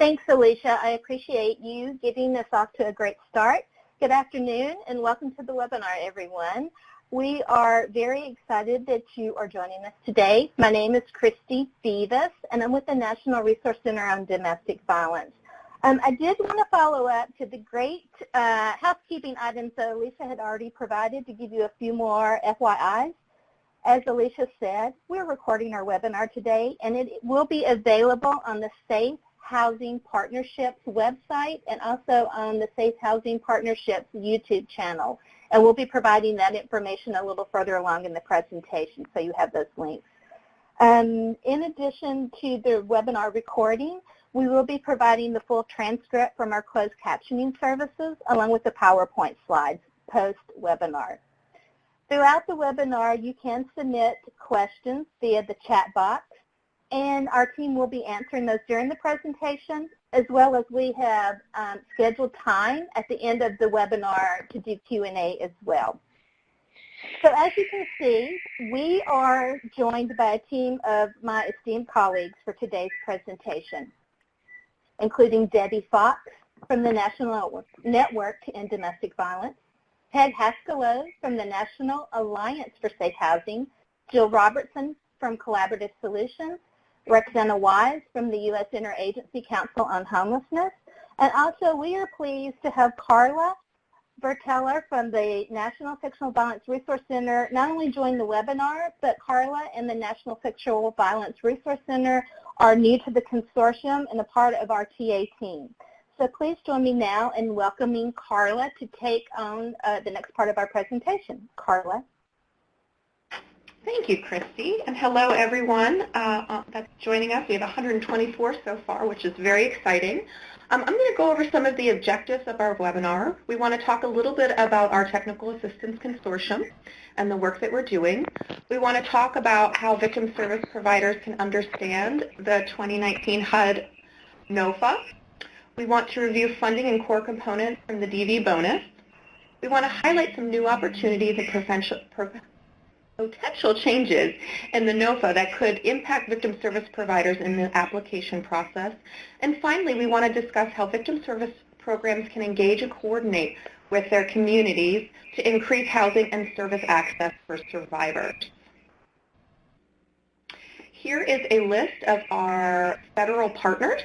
Thanks, Alicia. I appreciate you getting us off to a great start. Good afternoon and welcome to the webinar, everyone. We are very excited that you are joining us today. My name is Christy Beavis, and I'm with the National Resource Center on Domestic Violence. I did want to follow up to the great housekeeping items that Alicia had already provided to give you a few more FYIs. As Alicia said, we're recording our webinar today, and it will be available on the Safe Housing Partnerships website and also on the Safe Housing Partnerships YouTube channel. And we'll be providing that information a little further along in the presentation, so you have those links. In addition to the webinar recording, we will be providing the full transcript from our closed captioning services along with the PowerPoint slides post-webinar. Throughout the webinar, you can submit questions via the chat box, and our team will be answering those during the presentation, as well as we have scheduled time at the end of the webinar to do Q&A as well. So as you can see, we are joined by a team of my esteemed colleagues for today's presentation, including Debbie Fox from the National Network to End Domestic Violence, Peg Haskell from the National Alliance for Safe Housing, Jill Robertson from Collaborative Solutions, Roxana Wise from the U.S. Interagency Council on Homelessness, and also we are pleased to have Carla Berteller from the National Sexual Violence Resource Center not only join the webinar, but Carla and the National Sexual Violence Resource Center are new to the consortium and a part of our TA team. So please join me now in welcoming Carla to take on the next part of our presentation. Carla. Thank you, Christy, and hello everyone that's joining us. We have 124 so far, which is very exciting. I'm going to go over some of the objectives of our webinar. We want to talk a little bit about our Technical Assistance Consortium and the work that we're doing. We want to talk about how victim service providers can understand the 2019 HUD NOFA. We want to review funding and core components from the DV bonus. We want to highlight some new opportunities and potential changes in the NOFA that could impact victim service providers in the application process. And finally, we want to discuss how victim service programs can engage and coordinate with their communities to increase housing and service access for survivors. Here is a list of our federal partners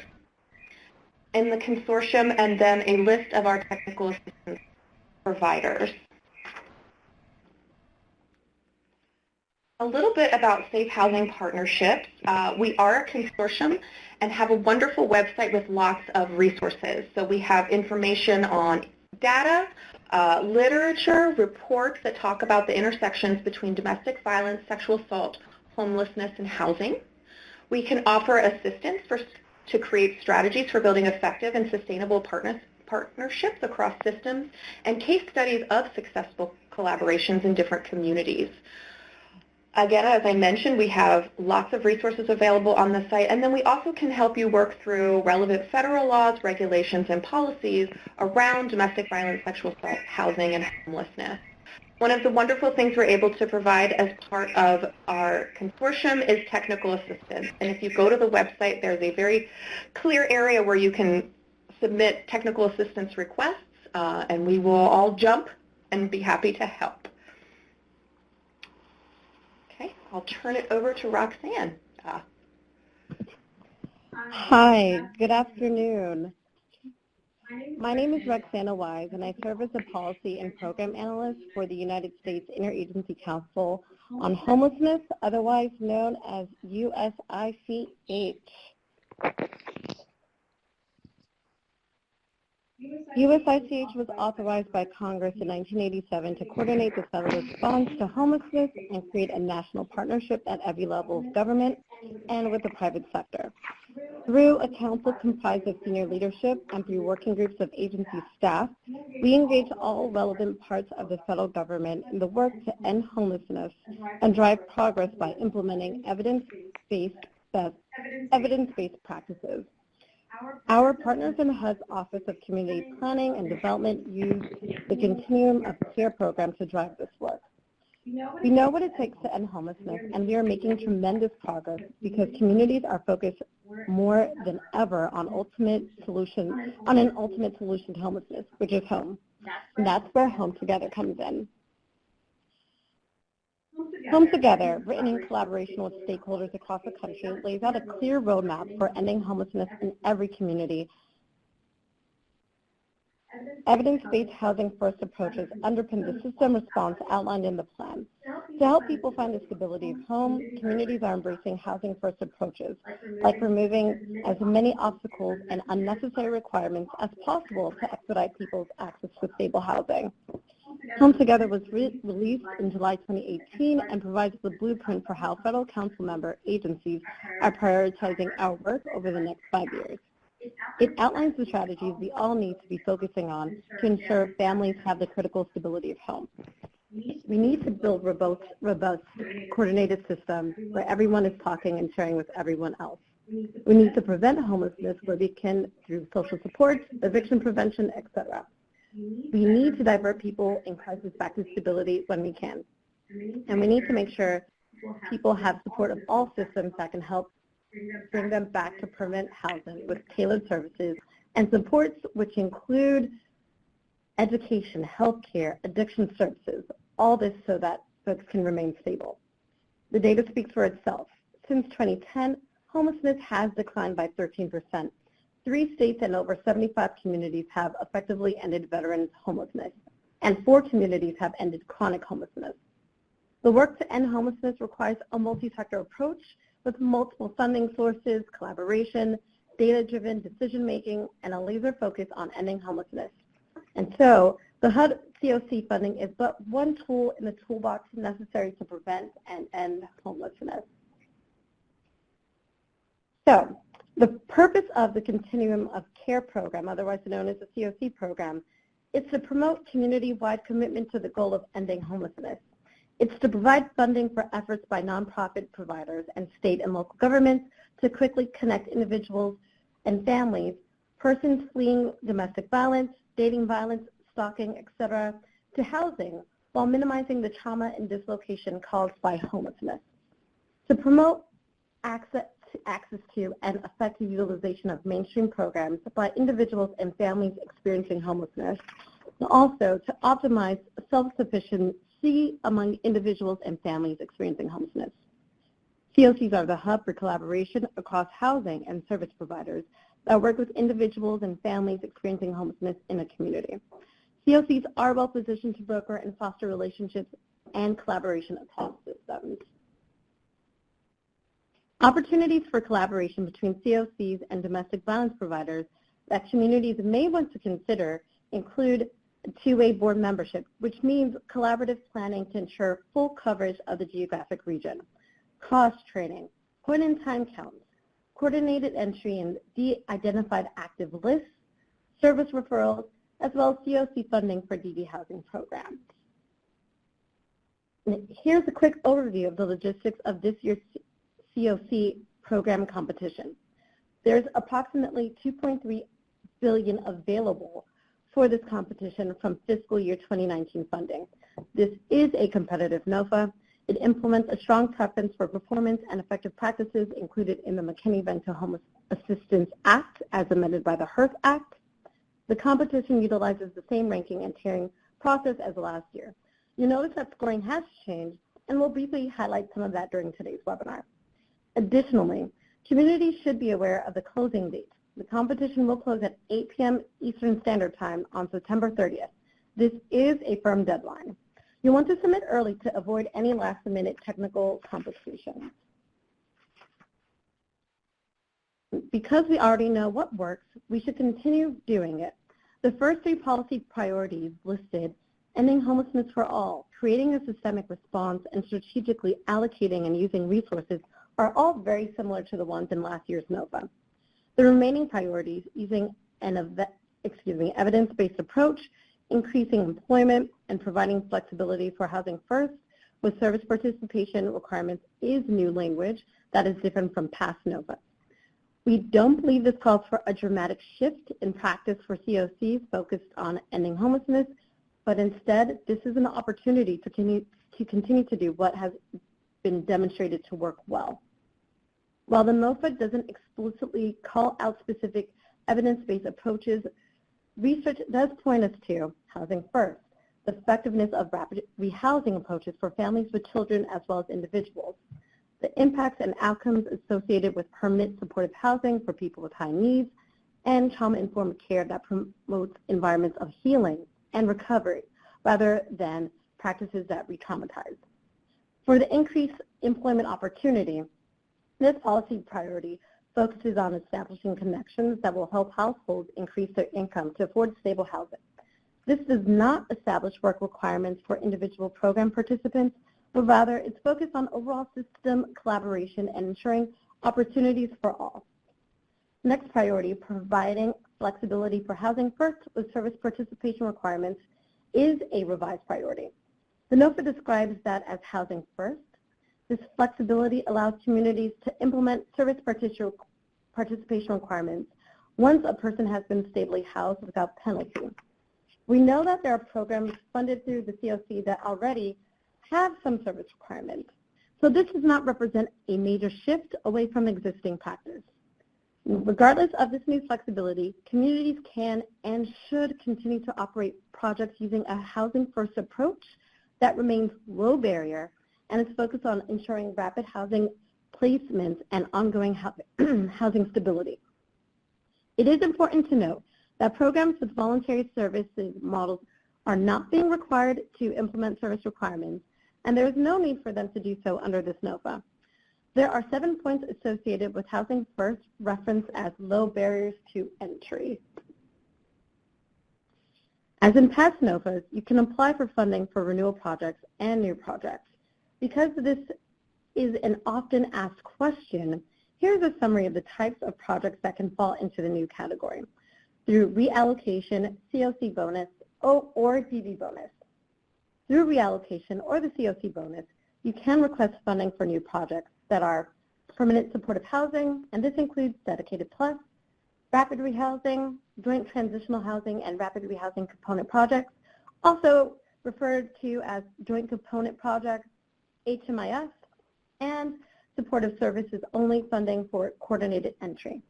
in the consortium and then a list of our technical assistance providers. A little bit about Safe Housing Partnerships. We are a consortium and have a wonderful website with lots of resources. So we have information on data, literature, reports that talk about the intersections between domestic violence, sexual assault, homelessness, and housing. We can offer assistance to create strategies for building effective and sustainable partnerships across systems and case studies of successful collaborations in different communities. Again, as I mentioned, we have lots of resources available on the site, and then we also can help you work through relevant federal laws, regulations, and policies around domestic violence, sexual assault, housing, and homelessness. One of the wonderful things we're able to provide as part of our consortium is technical assistance. And if you go to the website, there's a very clear area where you can submit technical assistance requests, and we will all jump and be happy to help. Okay, I'll turn it over to Roxanne. Hi, good afternoon. My name is Roxana Wise, and I serve as a Policy and Program Analyst for the United States Interagency Council on Homelessness, otherwise known as USICH. USICH was authorized by Congress in 1987 to coordinate the federal response to homelessness and create a national partnership at every level of government and with the private sector. Through a council comprised of senior leadership and through working groups of agency staff, we engage all relevant parts of the federal government in the work to end homelessness and drive progress by implementing evidence-based practices. Our partners in the HUD's Office of Community Planning and Development use the Continuum of Care program to drive this work. We know what it takes to end homelessness, and we are making tremendous progress because communities are focused more than ever on an ultimate solution to homelessness, which is home. And that's where Home Together comes in. Home Together, written in collaboration with stakeholders across the country, lays out a clear roadmap for ending homelessness in every community. Evidence-based housing-first approaches underpin the system response outlined in the plan. To help people find the stability of home, communities are embracing housing-first approaches, like removing as many obstacles and unnecessary requirements as possible to expedite people's access to stable housing. Home Together was released in July 2018 and provides the blueprint for how federal council member agencies are prioritizing our work over the next 5 years. It outlines the strategies we all need to be focusing on to ensure families have the critical stability of home. We need to build robust, coordinated systems where everyone is talking and sharing with everyone else. We need to prevent homelessness where we can through social support, eviction prevention, etc. We need to divert people in crisis back to stability when we can. And we need to make sure people have support of all systems that can help bring them back to permanent housing with tailored services and supports which include education, healthcare, addiction services, all this so that folks can remain stable. The data speaks for itself. Since 2010, homelessness has declined by 13%. 3 states and over 75 communities have effectively ended veterans' homelessness, and 4 communities have ended chronic homelessness. The work to end homelessness requires a multi-sector approach with multiple funding sources, collaboration, data-driven decision-making, and a laser focus on ending homelessness. And so, the HUD CoC funding is but one tool in the toolbox necessary to prevent and end homelessness. So, the purpose of the Continuum of Care program, otherwise known as the CoC program, is to promote community-wide commitment to the goal of ending homelessness. It's to provide funding for efforts by nonprofit providers and state and local governments to quickly connect individuals and families, persons fleeing domestic violence, dating violence, stalking, etc., to housing while minimizing the trauma and dislocation caused by homelessness. To promote access to and effective utilization of mainstream programs by individuals and families experiencing homelessness, and also to optimize self-sufficiency among individuals and families experiencing homelessness. CoCs are the hub for collaboration across housing and service providers that work with individuals and families experiencing homelessness in a community. CoCs are well positioned to broker and foster relationships and collaboration across systems. Opportunities for collaboration between CoCs and domestic violence providers that communities may want to consider include two-way board membership, which means collaborative planning to ensure full coverage of the geographic region, cross-training, point-in-time counts, coordinated entry in de-identified active lists, service referrals, as well as CoC funding for DV housing programs. And here's a quick overview of the logistics of this year's CoC program competition. There's approximately $2.3 billion available for this competition from fiscal year 2019 funding. This is a competitive NOFA. It implements a strong preference for performance and effective practices included in the McKinney-Vento Homeless Assistance Act as amended by the HERF Act. The competition utilizes the same ranking and tiering process as last year. You'll notice that scoring has changed, and we'll briefly highlight some of that during today's webinar. Additionally, communities should be aware of the closing date. The competition will close at 8 p.m. Eastern Standard Time on September 30th. This is a firm deadline. You'll want to submit early to avoid any last-minute technical complications. Because we already know what works, we should continue doing it. The first 3 policy priorities listed, ending homelessness for all, creating a systemic response, and strategically allocating and using resources are all very similar to the ones in last year's NOFA. The remaining priorities, using an evidence-based approach, increasing employment, and providing flexibility for housing first with service participation requirements is new language that is different from past NOFA. We don't believe this calls for a dramatic shift in practice for CoCs focused on ending homelessness, but instead this is an opportunity to to continue to do what has been demonstrated to work well. While the NOFA doesn't explicitly call out specific evidence-based approaches, research does point us to Housing First, the effectiveness of rapid rehousing approaches for families with children as well as individuals, the impacts and outcomes associated with permanent supportive housing for people with high needs, and trauma-informed care that promotes environments of healing and recovery rather than practices that re-traumatize. For the increased employment opportunity, this policy priority focuses on establishing connections that will help households increase their income to afford stable housing. This does not establish work requirements for individual program participants, but rather it's focused on overall system collaboration and ensuring opportunities for all. Next priority, providing flexibility for Housing First with service participation requirements, is a revised priority. The NOFA describes that as Housing First. This flexibility allows communities to implement service participation requirements once a person has been stably housed without penalty. We know that there are programs funded through the CoC that already have some service requirements, so this does not represent a major shift away from existing practice. Regardless of this new flexibility, communities can and should continue to operate projects using a Housing First approach that remains low barrier and is focused on ensuring rapid housing placements and ongoing housing stability. It is important to note that programs with voluntary services models are not being required to implement service requirements, and there is no need for them to do so under this NOFA. There are 7 points associated with Housing First, referenced as low barriers to entry. As in past NOFAs, you can apply for funding for renewal projects and new projects. Because this is an often asked question, here's a summary of the types of projects that can fall into the new category through reallocation, CoC bonus, or DV bonus. Through reallocation or the CoC bonus, you can request funding for new projects that are permanent supportive housing, and this includes dedicated plus, rapid rehousing, joint transitional housing, and rapid rehousing component projects, also referred to as joint component projects, HMIS, and supportive services only funding for coordinated entry.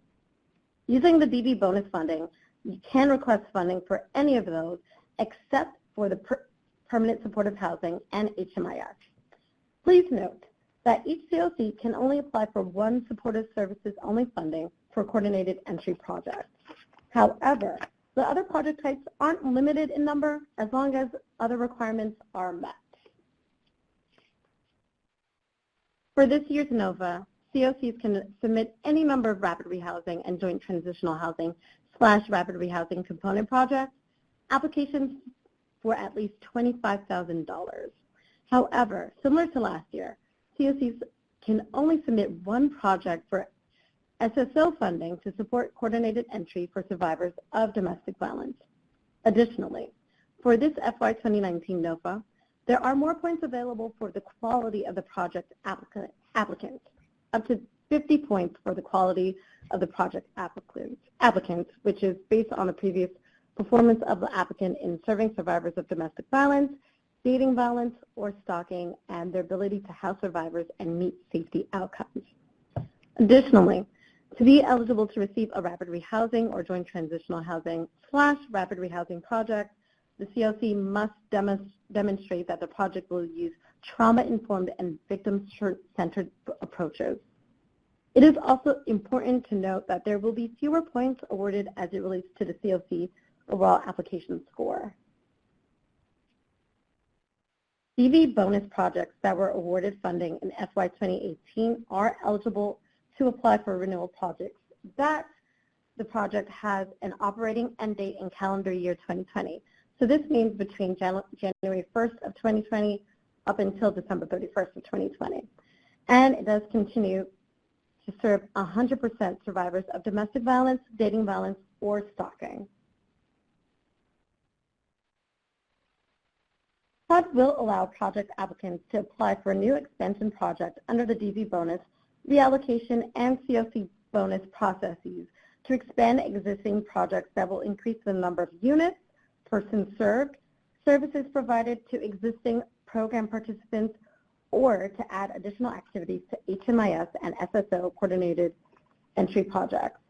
Using the DV bonus funding, you can request funding for any of those except for the permanent supportive housing and HMIS. Please note that each CoC can only apply for one supportive services only funding for coordinated entry projects. However, the other project types aren't limited in number as long as other requirements are met. For this year's NOFA, CoCs can submit any number of rapid rehousing and joint transitional housing / rapid rehousing component projects, applications for at least $25,000. However, similar to last year, CoCs can only submit one project for SSO funding to support coordinated entry for survivors of domestic violence. Additionally, for this FY19 NOFA, there are more points available for the quality of the project applicants, up to 50 points for the quality of the project applicants, which is based on the previous performance of the applicant in serving survivors of domestic violence, dating violence, or stalking, and their ability to house survivors and meet safety outcomes. Additionally, to be eligible to receive a rapid rehousing or joint transitional housing / rapid rehousing project, the CoC must demonstrate that the project will use trauma-informed and victim-centered approaches. It is also important to note that there will be fewer points awarded as it relates to the CoC overall application score. DV bonus projects that were awarded funding in FY 2018 are eligible to apply for renewal projects that the project has an operating end date in calendar year 2020. So this means between January 1st of 2020 up until December 31st of 2020. And it does continue to serve 100% survivors of domestic violence, dating violence, or stalking. HUD will allow project applicants to apply for a new expansion project under the DV bonus, reallocation, and CoC bonus processes to expand existing projects that will increase the number of units, persons served, services provided to existing program participants, or to add additional activities to HMIS and SSO coordinated entry projects.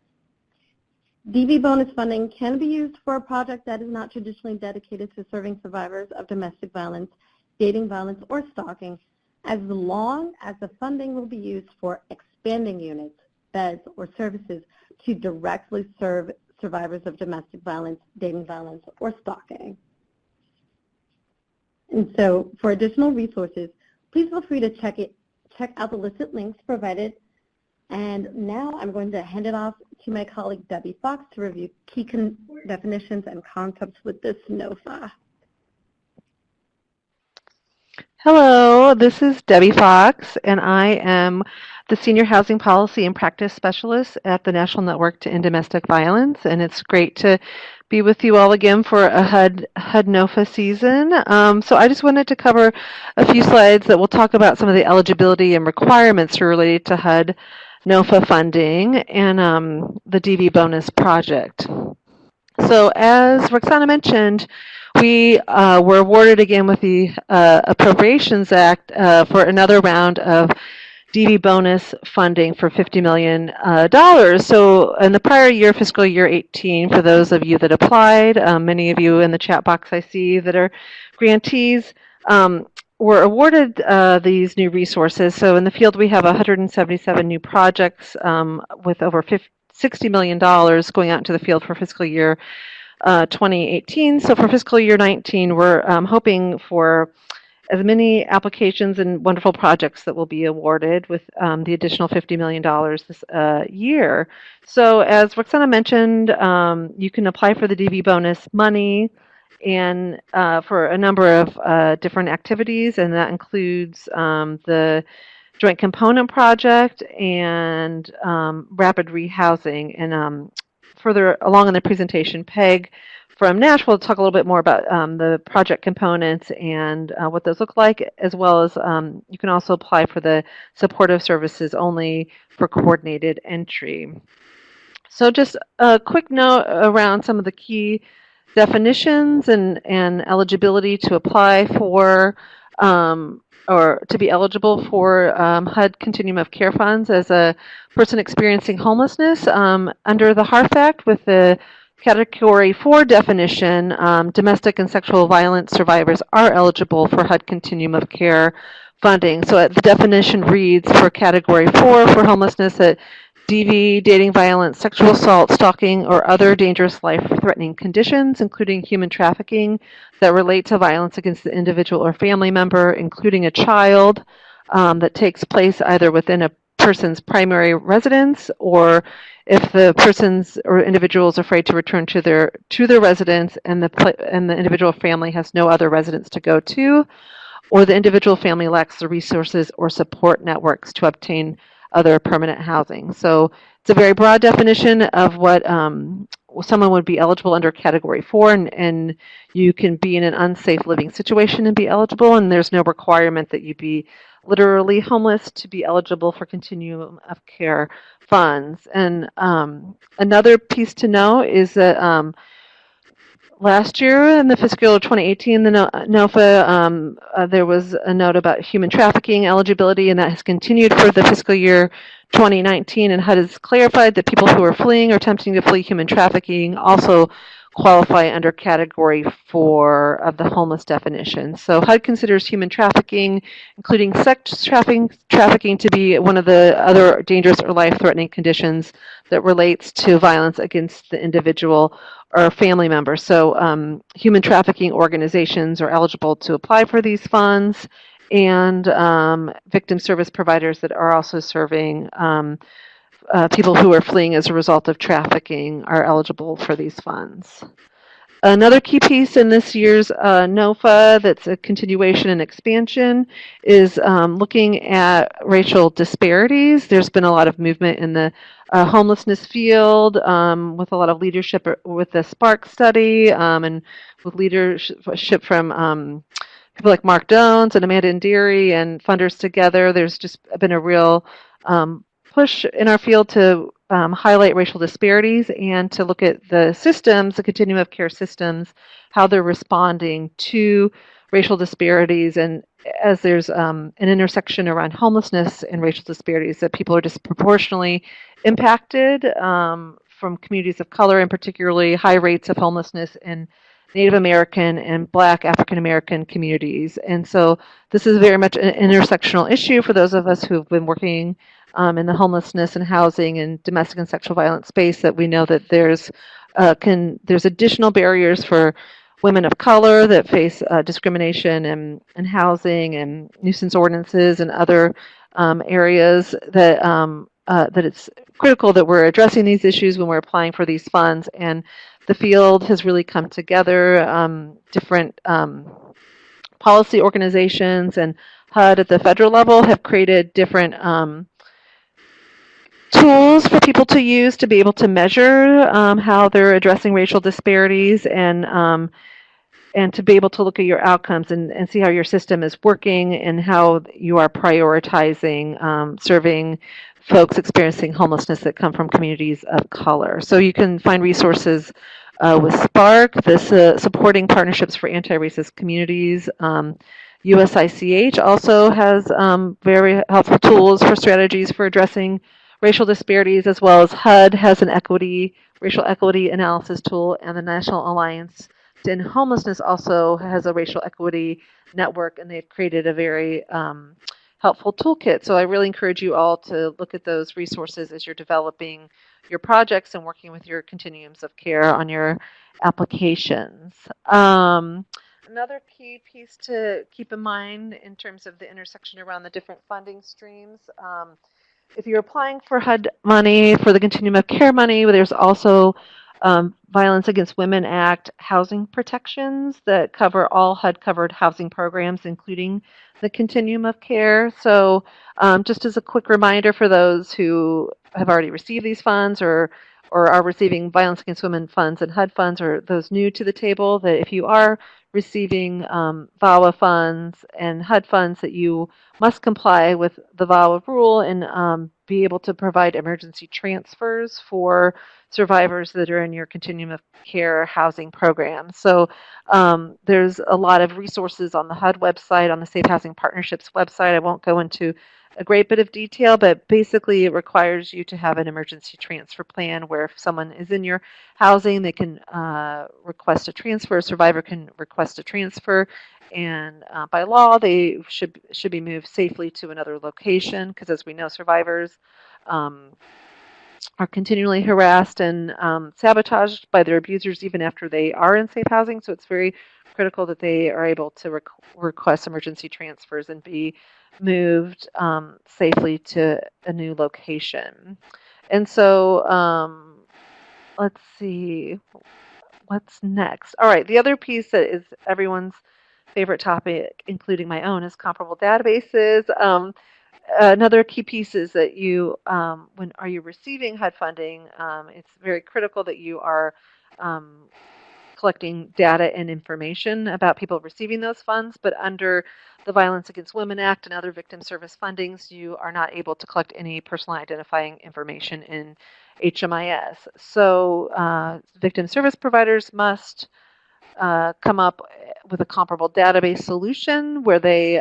DV bonus funding can be used for a project that is not traditionally dedicated to serving survivors of domestic violence, dating violence, or stalking, as long as the funding will be used for expanding units, beds, or services to directly serve survivors of domestic violence, dating violence, or stalking. And so for additional resources, please feel free to check out the listed links provided. And now I'm going to hand it off to my colleague Debbie Fox to review key definitions and concepts with this NOFA. Hello, this is Debbie Fox, and I am the Senior Housing Policy and Practice Specialist at the National Network to End Domestic Violence, and it's great to be with you all again for a HUD NOFA season. So I just wanted to cover a few slides that will talk about some of the eligibility and requirements related to HUD NOFA funding and the DV bonus project. So as Roxana mentioned, we were awarded again with the Appropriations Act for another round of DV bonus funding for $50 million. So in the prior year, fiscal year 18, for those of you that applied, many of you in the chat box I see that are grantees, were awarded these new resources. So in the field we have 177 new projects with over $60 million going out into the field for fiscal year 2018. So for fiscal year 19, we're hoping for as many applications and wonderful projects that will be awarded with the additional $50 million this year. So as Roxana mentioned, you can apply for the DV bonus money and for a number of different activities, and that includes the Joint Component Project and Rapid Rehousing. And further along in the presentation, Peg from Nashville will talk a little bit more about the project components and what those look like, as well as you can also apply for the supportive services only for coordinated entry. So just a quick note around some of the key definitions and eligibility to apply for or to be eligible for HUD Continuum of Care funds as a person experiencing homelessness. Under the HARF Act, with the Category 4 definition, domestic and sexual violence survivors are eligible for HUD Continuum of Care funding. So the definition reads for Category 4 for homelessness that DV, dating violence, sexual assault, stalking, or other dangerous life-threatening conditions, including human trafficking, that relate to violence against the individual or family member, including a child, that takes place either within a person's primary residence, or if the person's or individual is afraid to return to their residence and the individual family has no other residence to go to, or the individual family lacks the resources or support networks to obtain other permanent housing. So it's a very broad definition of what someone would be eligible under Category 4, and you can be in an unsafe living situation and be eligible, and there's no requirement that you be literally homeless to be eligible for Continuum of Care funds. And another piece to know is that last year in the fiscal year 2018, the NOFA, there was a note about human trafficking eligibility, and that has continued for the fiscal year 2019, and HUD has clarified that people who are fleeing or attempting to flee human trafficking also qualify under Category 4 of the homeless definition. So HUD considers human trafficking, including sex trafficking, to be one of the other dangerous or life-threatening conditions that relates to violence against the individual or family members. So human trafficking organizations are eligible to apply for these funds, and victim service providers that are also serving people who are fleeing as a result of trafficking are eligible for these funds. Another key piece in this year's NOFA that's a continuation and expansion is looking at racial disparities. There's been a lot of movement in the homelessness field with a lot of leadership with the SPARK study and with leadership from people like Mark Jones and Amanda Indiri and Funders Together. There's just been a real push in our field to highlight racial disparities and to look at the systems, the continuum of care systems, how they're responding to racial disparities, and as there's an intersection around homelessness and racial disparities, that people are disproportionately impacted from communities of color, and particularly high rates of homelessness in Native American and Black African American communities. And so this is very much an intersectional issue for those of us who have been working in the homelessness and housing and domestic and sexual violence space, that we know that there's additional barriers for women of color that face discrimination in housing and nuisance ordinances and other areas, that it's critical that we're addressing these issues when we're applying for these funds. And the field has really come together. Different policy organizations and HUD at the federal level have created different tools for people to use to be able to measure how they're addressing racial disparities, and to be able to look at your outcomes and see how your system is working and how you are prioritizing serving folks experiencing homelessness that come from communities of color. So you can find resources with Spark, this supporting partnerships for anti-racist communities. USICH also has very helpful tools for strategies for addressing racial disparities, as well as HUD has an racial equity analysis tool, and the National Alliance to End Homelessness also has a racial equity network, and they've created a very helpful toolkit. So I really encourage you all to look at those resources as you're developing your projects and working with your continuums of care on your applications. Another key piece to keep in mind in terms of the intersection around the different funding streams, if you're applying for HUD money, for the Continuum of Care money, there's also Violence Against Women Act housing protections that cover all HUD-covered housing programs, including the Continuum of Care. So just as a quick reminder for those who have already received these funds or are receiving Violence Against Women funds and HUD funds, or those new to the table, that if you are receiving VAWA funds and HUD funds, that you must comply with the VAWA rule and be able to provide emergency transfers for survivors that are in your Continuum of Care housing program. So there's a lot of resources on the HUD website, on the Safe Housing Partnerships website. I won't go into a great bit of detail, but basically it requires you to have an emergency transfer plan where if someone is in your housing, they can request a transfer. A survivor can request a transfer, and by law, they should be moved safely to another location, because as we know, survivors are continually harassed and sabotaged by their abusers even after they are in safe housing. So it's very critical that they are able to request emergency transfers and be moved safely to a new location. And so let's see, what's next? All right, the other piece that is everyone's favorite topic, including my own, is comparable databases. Another key piece is that you, when are you receiving HUD funding, it's very critical that you are collecting data and information about people receiving those funds, but under the Violence Against Women Act and other victim service fundings, you are not able to collect any personally identifying information in HMIS. So victim service providers must come up with a comparable database solution where they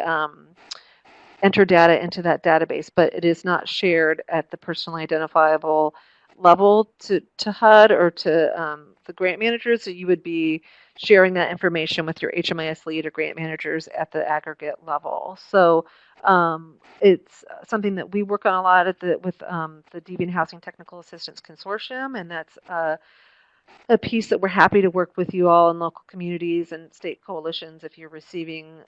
enter data into that database, but it is not shared at the personally identifiable level to HUD or to the grant managers. So you would be sharing that information with your HMIS lead or grant managers at the aggregate level. So it's something that we work on a lot with the Deviant Housing Technical Assistance Consortium, and that's a piece that we're happy to work with you all in local communities and state coalitions if you're receiving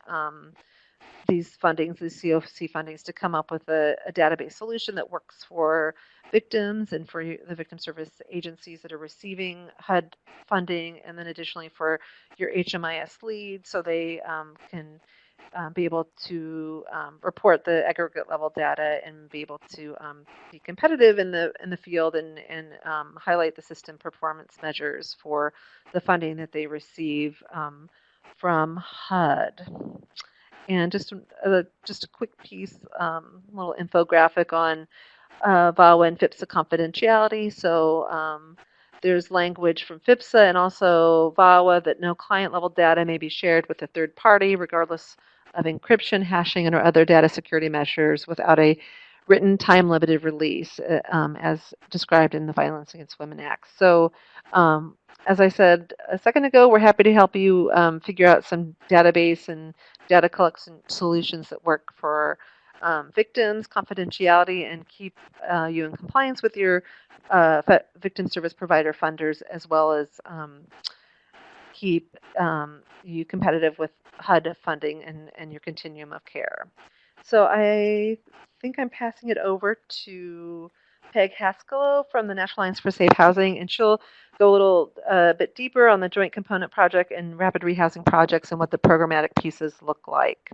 these fundings, these CoC fundings, to come up with a database solution that works for victims and for the victim service agencies that are receiving HUD funding, and then additionally for your HMIS lead, so they can be able to report the aggregate level data and be able to be competitive in the field and highlight the system performance measures for the funding that they receive from HUD. And just a quick piece, little infographic on VAWA and FIPSA confidentiality. So There's language from FIPSA and also VAWA that no client-level data may be shared with a third party, regardless of encryption, hashing, and or other data security measures without a written time-limited release, as described in the Violence Against Women Act. So, as I said a second ago, we're happy to help you figure out some database and data collection solutions that work for victims, confidentiality, and keep you in compliance with your victim service provider funders, as well as keep you competitive with HUD funding and your continuum of care. So I think I'm passing it over to Peg Haskell from the National Alliance for Safe Housing, and she'll go a little bit deeper on the Joint Component Project and Rapid Rehousing projects and what the programmatic pieces look like.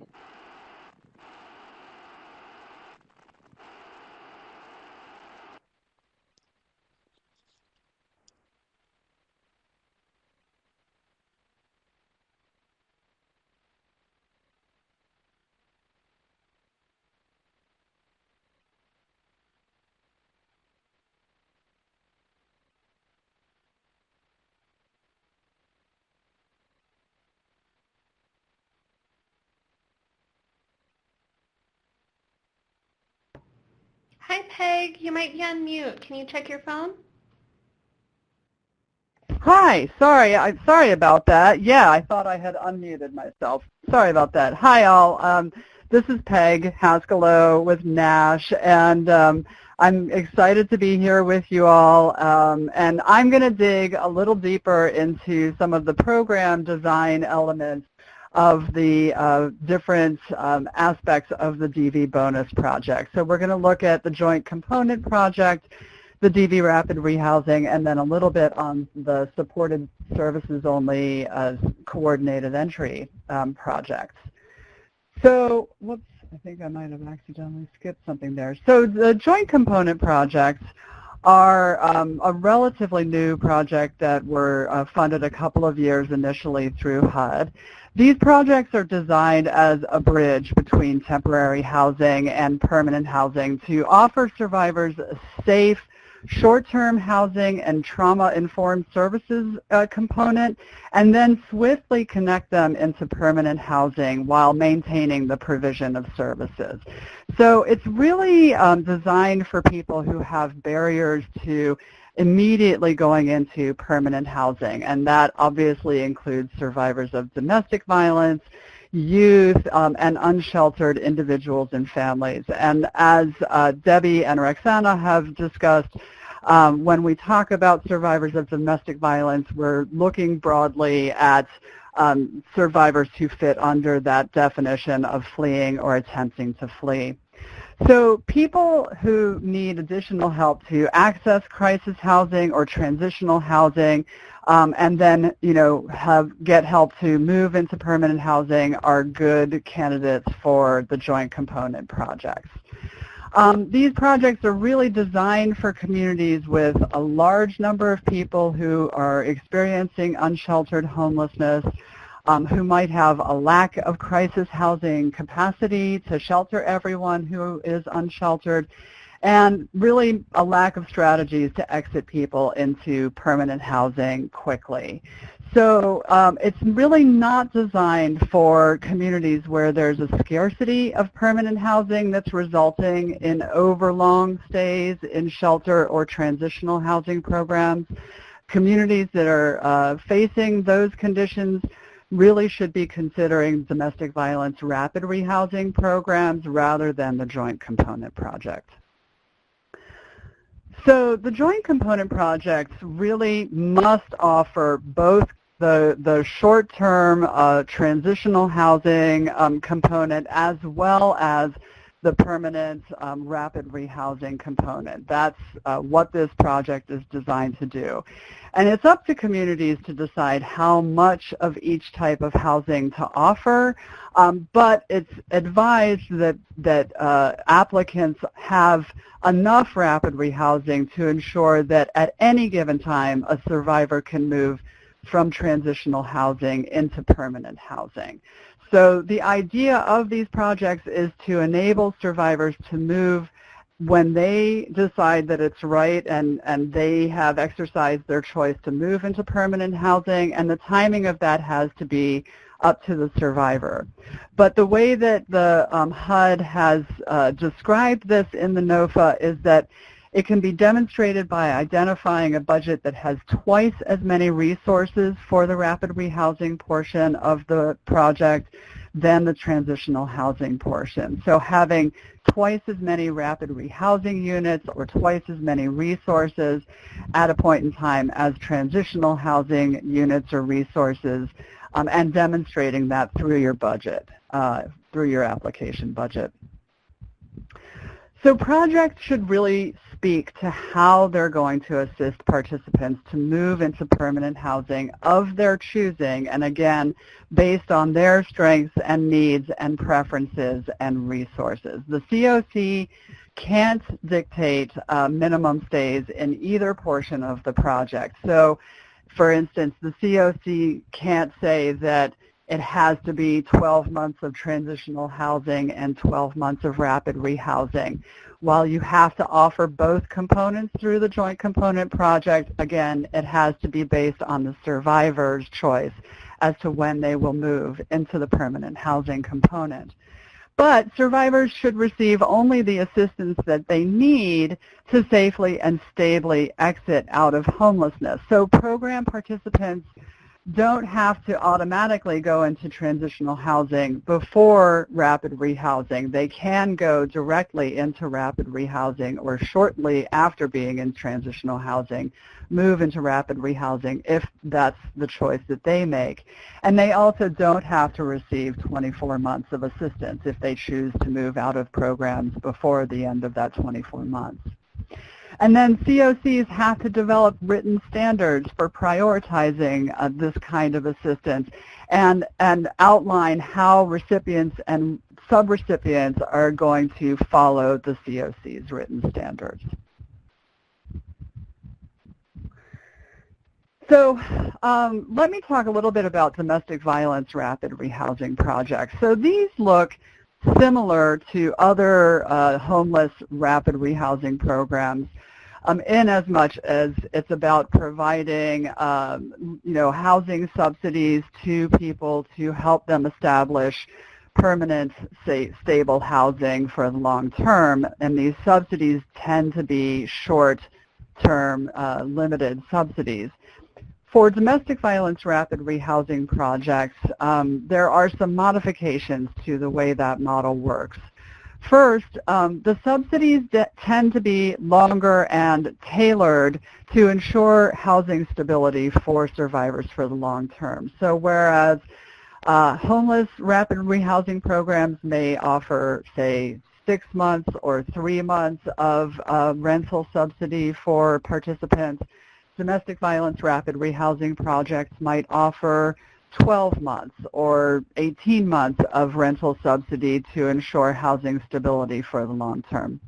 Hi, Peg. You might be on mute. Can you check your phone? Hi, sorry about that. Yeah, I thought I had unmuted myself. Sorry about that. Hi all. This is Peg Haskell with NASH, and I'm excited to be here with you all. And I'm going to dig a little deeper into some of the program design elements of the different aspects of the DV bonus project. So we're going to look at the Joint Component Project, the DV Rapid Rehousing, and then a little bit on the Supported Services Only Coordinated Entry projects. So, whoops, I think I might have accidentally skipped something there. So the Joint Component Projects are a relatively new project that were funded a couple of years initially through HUD. These projects are designed as a bridge between temporary housing and permanent housing to offer survivors a safe, short-term housing and trauma-informed services component, and then swiftly connect them into permanent housing while maintaining the provision of services. So it's really designed for people who have barriers to immediately going into permanent housing, and that obviously includes survivors of domestic violence, youth, and unsheltered individuals and families. And as Debbie and Roxana have discussed, when we talk about survivors of domestic violence, we're looking broadly at survivors who fit under that definition of fleeing or attempting to flee. So people who need additional help to access crisis housing or transitional housing, and then, get help to move into permanent housing are good candidates for the Joint Component Projects. These projects are really designed for communities with a large number of people who are experiencing unsheltered homelessness, who might have a lack of crisis housing capacity to shelter everyone who is unsheltered, and really a lack of strategies to exit people into permanent housing quickly. So it's really not designed for communities where there's a scarcity of permanent housing that's resulting in overlong stays in shelter or transitional housing programs. Communities that are facing those conditions really should be considering domestic violence rapid rehousing programs rather than the Joint Component Project. So the Joint Component Projects really must offer both the short-term transitional housing component as well as the permanent rapid rehousing component. That's what this project is designed to do. And it's up to communities to decide how much of each type of housing to offer, but it's advised that applicants have enough rapid rehousing to ensure that at any given time a survivor can move from transitional housing into permanent housing. So the idea of these projects is to enable survivors to move when they decide that it's right and they have exercised their choice to move into permanent housing, and the timing of that has to be up to the survivor. But the way that the HUD has described this in the NOFA is that it can be demonstrated by identifying a budget that has twice as many resources for the rapid rehousing portion of the project than the transitional housing portion. So having twice as many rapid rehousing units or twice as many resources at a point in time as transitional housing units or resources, and demonstrating that through your budget, through your application budget. So projects should really speak to how they're going to assist participants to move into permanent housing of their choosing, and again, based on their strengths and needs and preferences and resources. The CoC can't dictate minimum stays in either portion of the project. So, for instance, the CoC can't say that it has to be 12 months of transitional housing and 12 months of rapid rehousing. While you have to offer both components through the joint component project, again, it has to be based on the survivor's choice as to when they will move into the permanent housing component. But survivors should receive only the assistance that they need to safely and stably exit out of homelessness. So program participants don't have to automatically go into transitional housing before rapid rehousing. They can go directly into rapid rehousing or shortly after being in transitional housing, move into rapid rehousing if that's the choice that they make. And they also don't have to receive 24 months of assistance if they choose to move out of programs before the end of that 24 months. And then CoCs have to develop written standards for prioritizing this kind of assistance and outline how recipients and subrecipients are going to follow the CoC's written standards. So let me talk a little bit about domestic violence rapid rehousing projects. So these look similar to other homeless rapid rehousing programs in as much as it's about providing housing subsidies to people to help them establish permanent, stable housing for the long term, and these subsidies tend to be short-term, limited subsidies. For domestic violence rapid rehousing projects, there are some modifications to the way that model works. First, the subsidies tend to be longer and tailored to ensure housing stability for survivors for the long term. So whereas homeless rapid rehousing programs may offer, say, 6 months or 3 months of rental subsidy for participants, domestic violence rapid rehousing projects might offer 12 months or 18 months of rental subsidy to ensure housing stability for the long term.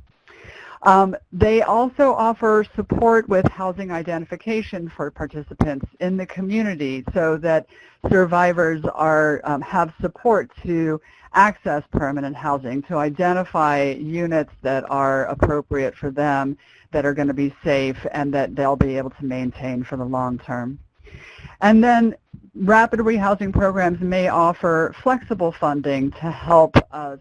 They also offer support with housing identification for participants in the community so that survivors have support to access permanent housing, to identify units that are appropriate for them, that are going to be safe, and that they'll be able to maintain for the long term. And then rapid rehousing programs may offer flexible funding to help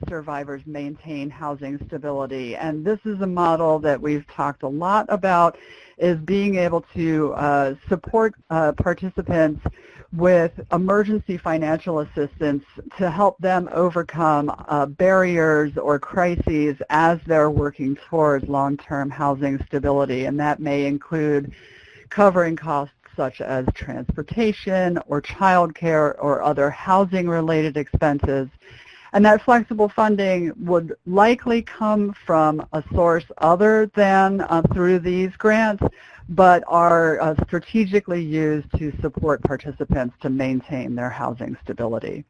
survivors maintain housing stability. And this is a model that we've talked a lot about, is being able to support participants with emergency financial assistance to help them overcome barriers or crises as they're working towards long-term housing stability. And that may include covering costs such as transportation or childcare or other housing-related expenses. And that flexible funding would likely come from a source other than through these grants, but are strategically used to support participants to maintain their housing stability.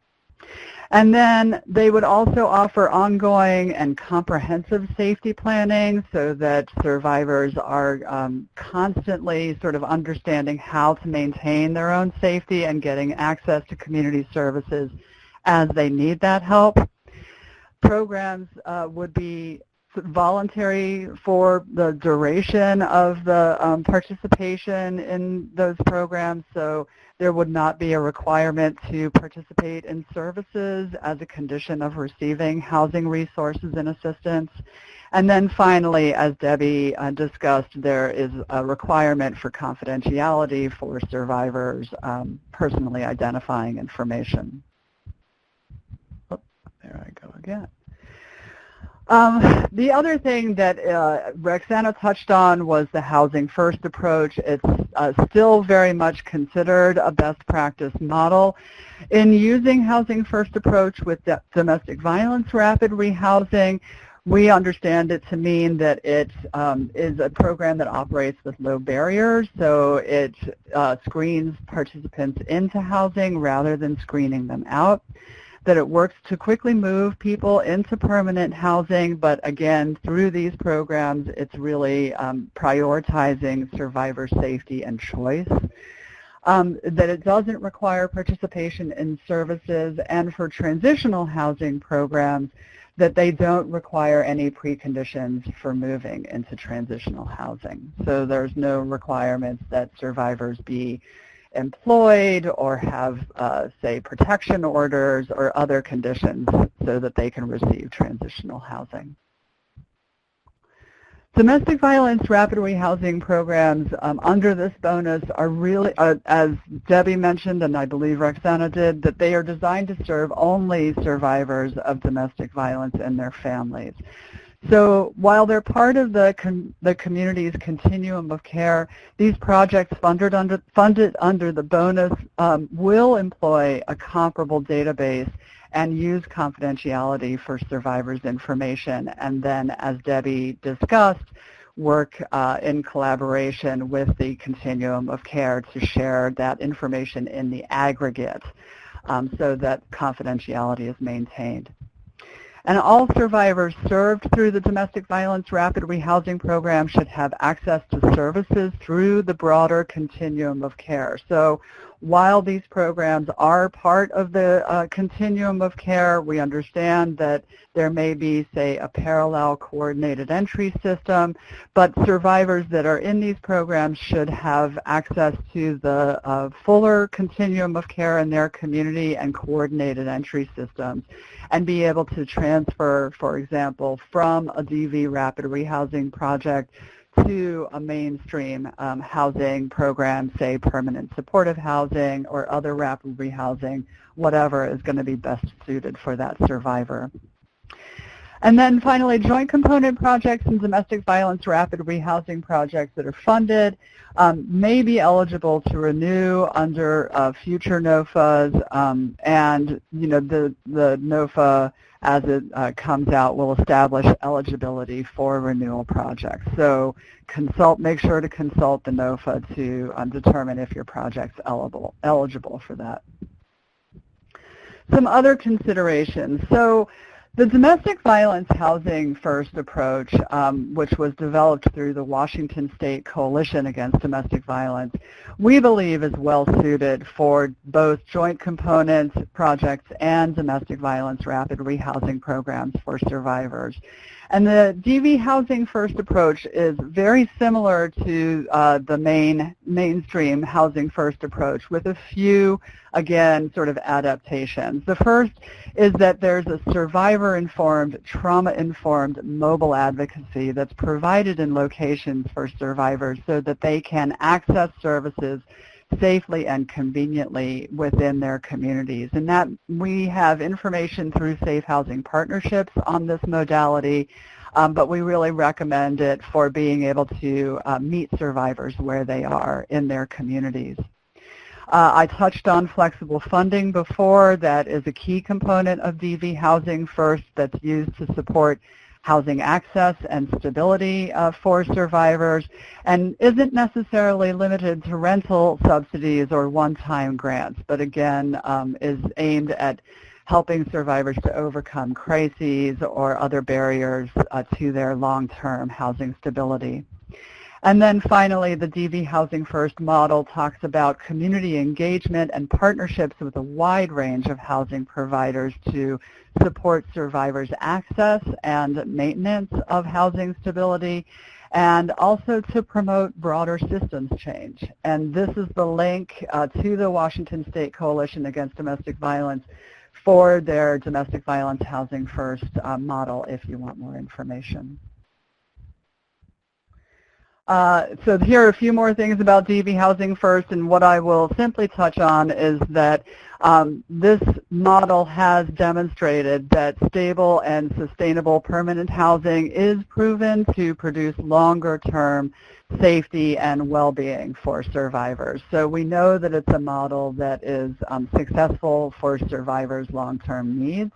And then they would also offer ongoing and comprehensive safety planning so that survivors are constantly sort of understanding how to maintain their own safety and getting access to community services as they need that help. Programs would be voluntary for the duration of the participation in those programs, so there would not be a requirement to participate in services as a condition of receiving housing resources and assistance. And then finally, as Debbie discussed, there is a requirement for confidentiality for survivors' personally identifying information. Oh, there I go again. The other thing that Roxana touched on was the housing first approach. It's still very much considered a best practice model. In using housing first approach with domestic violence rapid rehousing, we understand it to mean that it is a program that operates with low barriers, so it screens participants into housing rather than screening them out, that it works to quickly move people into permanent housing, but again, through these programs, it's really prioritizing survivor safety and choice, that it doesn't require participation in services, and for transitional housing programs, that they don't require any preconditions for moving into transitional housing. So there's no requirements that survivors be employed or have, say, protection orders or other conditions so that they can receive transitional housing. Domestic violence rapid rehousing programs under this bonus are really, as Debbie mentioned, and I believe Roxana did, that they are designed to serve only survivors of domestic violence and their families. So while they're part of the community's continuum of care, these projects funded under the bonus will employ a comparable database and use confidentiality for survivors' information, and then, as Debbie discussed, work in collaboration with the continuum of care to share that information in the aggregate so that confidentiality is maintained. And all survivors served through the domestic violence rapid rehousing program should have access to services through the broader continuum of care. So while these programs are part of the continuum of care, we understand that there may be, say, a parallel coordinated entry system, but survivors that are in these programs should have access to the fuller continuum of care in their community and coordinated entry systems, and be able to transfer, for example, from a DV rapid rehousing project to a mainstream housing program, say permanent supportive housing or other rapid rehousing, whatever is going to be best suited for that survivor. And then finally, joint component projects and domestic violence rapid rehousing projects that are funded may be eligible to renew under future NOFAs, and the NOFA, as it comes out, will establish eligibility for renewal projects. So make sure to consult the NOFA to determine if your project's eligible for that. Some other considerations. So the Domestic Violence Housing First approach, which was developed through the Washington State Coalition Against Domestic Violence, we believe is well suited for both joint components projects and domestic violence rapid rehousing programs for survivors. And the DV Housing First approach is very similar to the mainstream Housing First approach, with a few, again, sort of adaptations. The first is that there's a survivor-informed, trauma-informed mobile advocacy that's provided in locations for survivors so that they can access services safely and conveniently within their communities. And that we have information through Safe Housing Partnerships on this modality, but we really recommend it for being able to meet survivors where they are in their communities. I touched on flexible funding before. That is a key component of DV Housing First that's used to support housing access and stability for survivors, and isn't necessarily limited to rental subsidies or one-time grants, but again is aimed at helping survivors to overcome crises or other barriers to their long-term housing stability. And then finally, the DV Housing First model talks about community engagement and partnerships with a wide range of housing providers to support survivors' access and maintenance of housing stability, and also to promote broader systems change. And this is the link to the Washington State Coalition Against Domestic Violence for their Domestic Violence Housing First model if you want more information. So here are a few more things about DV Housing First, and what I will simply touch on is that this model has demonstrated that stable and sustainable permanent housing is proven to produce longer-term safety and well-being for survivors. So we know that it's a model that is successful for survivors' long-term needs.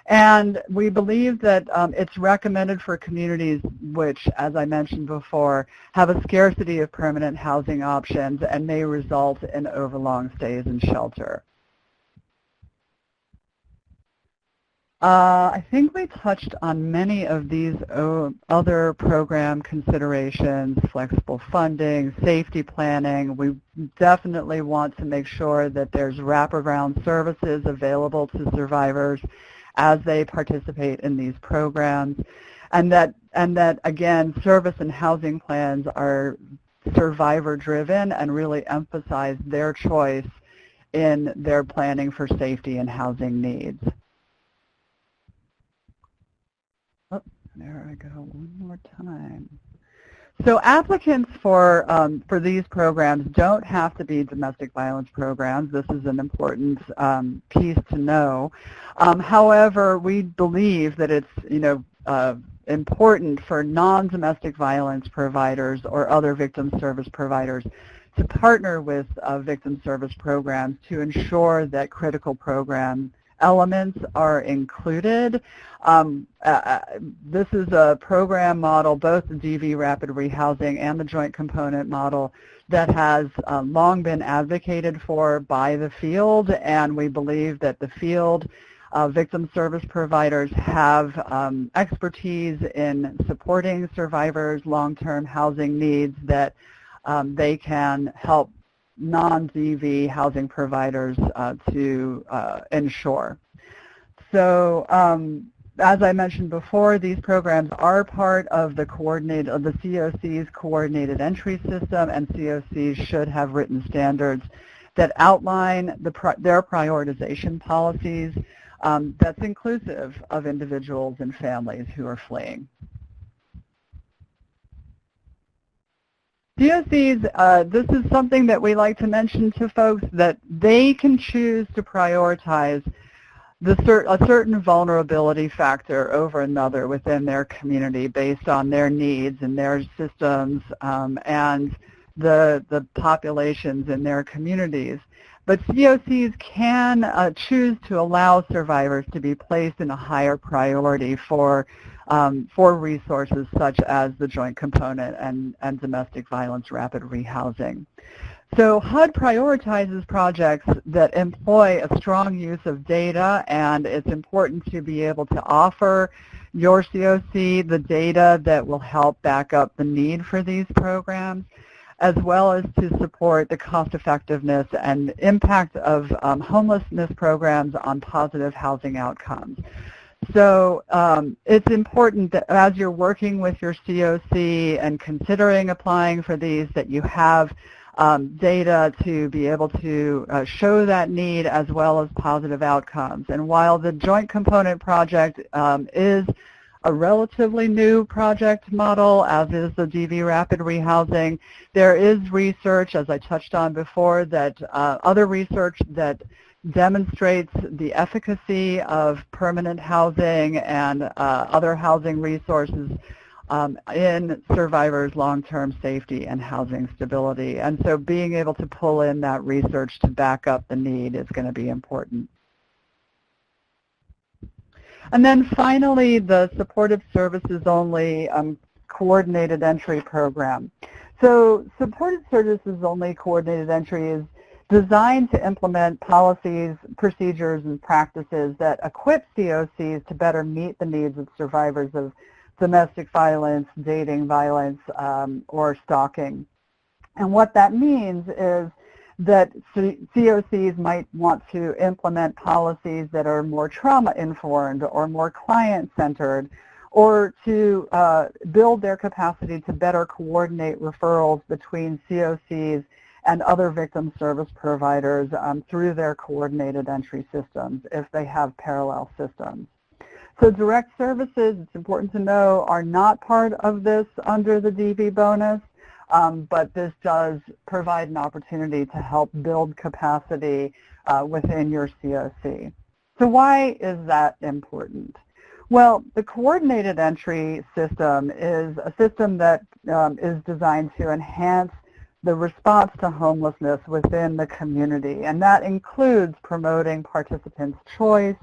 And we believe that it's recommended for communities which, as I mentioned before, have a scarcity of permanent housing options and may result in overlong stays in shelter. I think we touched on many of these other program considerations, flexible funding, safety planning. We definitely want to make sure that there's wraparound services available to survivors as they participate in these programs, and that again, service and housing plans are survivor-driven and really emphasize their choice in their planning for safety and housing needs. Oh, there I go, one more time. So applicants for these programs don't have to be domestic violence programs. This is an important piece to know. However, we believe that it's important for non-domestic violence providers or other victim service providers to partner with victim service programs to ensure that critical program elements are included. This is a program model, both the DV Rapid Rehousing and the Joint Component model, that has long been advocated for by the field, and we believe that the field victim service providers have expertise in supporting survivors' long-term housing needs that they can help non-DV housing providers to ensure. So as I mentioned before, these programs are part of the CoC's coordinated entry system, and CoCs should have written standards that outline their prioritization policies that's inclusive of individuals and families who are fleeing. CoCs, this is something that we like to mention to folks, that they can choose to prioritize a certain vulnerability factor over another within their community based on their needs and their systems and the populations in their communities. But CoCs can choose to allow survivors to be placed in a higher priority for resources such as the Joint Component and Domestic Violence Rapid Rehousing. So HUD prioritizes projects that employ a strong use of data, and it's important to be able to offer your CoC the data that will help back up the need for these programs, as well as to support the cost effectiveness and impact of homelessness programs on positive housing outcomes. So it's important that as you're working with your CoC and considering applying for these, that you have data to be able to show that need as well as positive outcomes. And while the Joint Component project is a relatively new project model, as is the DV Rapid Rehousing, there is research, as I touched on before, that other research that demonstrates the efficacy of permanent housing and other housing resources in survivors' long-term safety and housing stability. And so being able to pull in that research to back up the need is going to be important. And then finally, the supportive services only coordinated entry program. So supportive services only coordinated entry is designed to implement policies, procedures, and practices that equip CoCs to better meet the needs of survivors of domestic violence, dating violence, or stalking. And what that means is that CoCs might want to implement policies that are more trauma-informed or more client-centered, or to build their capacity to better coordinate referrals between CoCs and other victim service providers through their coordinated entry systems if they have parallel systems. So direct services, it's important to know, are not part of this under the DV bonus, but this does provide an opportunity to help build capacity within your CoC. So why is that important? Well, the coordinated entry system is a system that is designed to enhance the response to homelessness within the community, and that includes promoting participants' choice,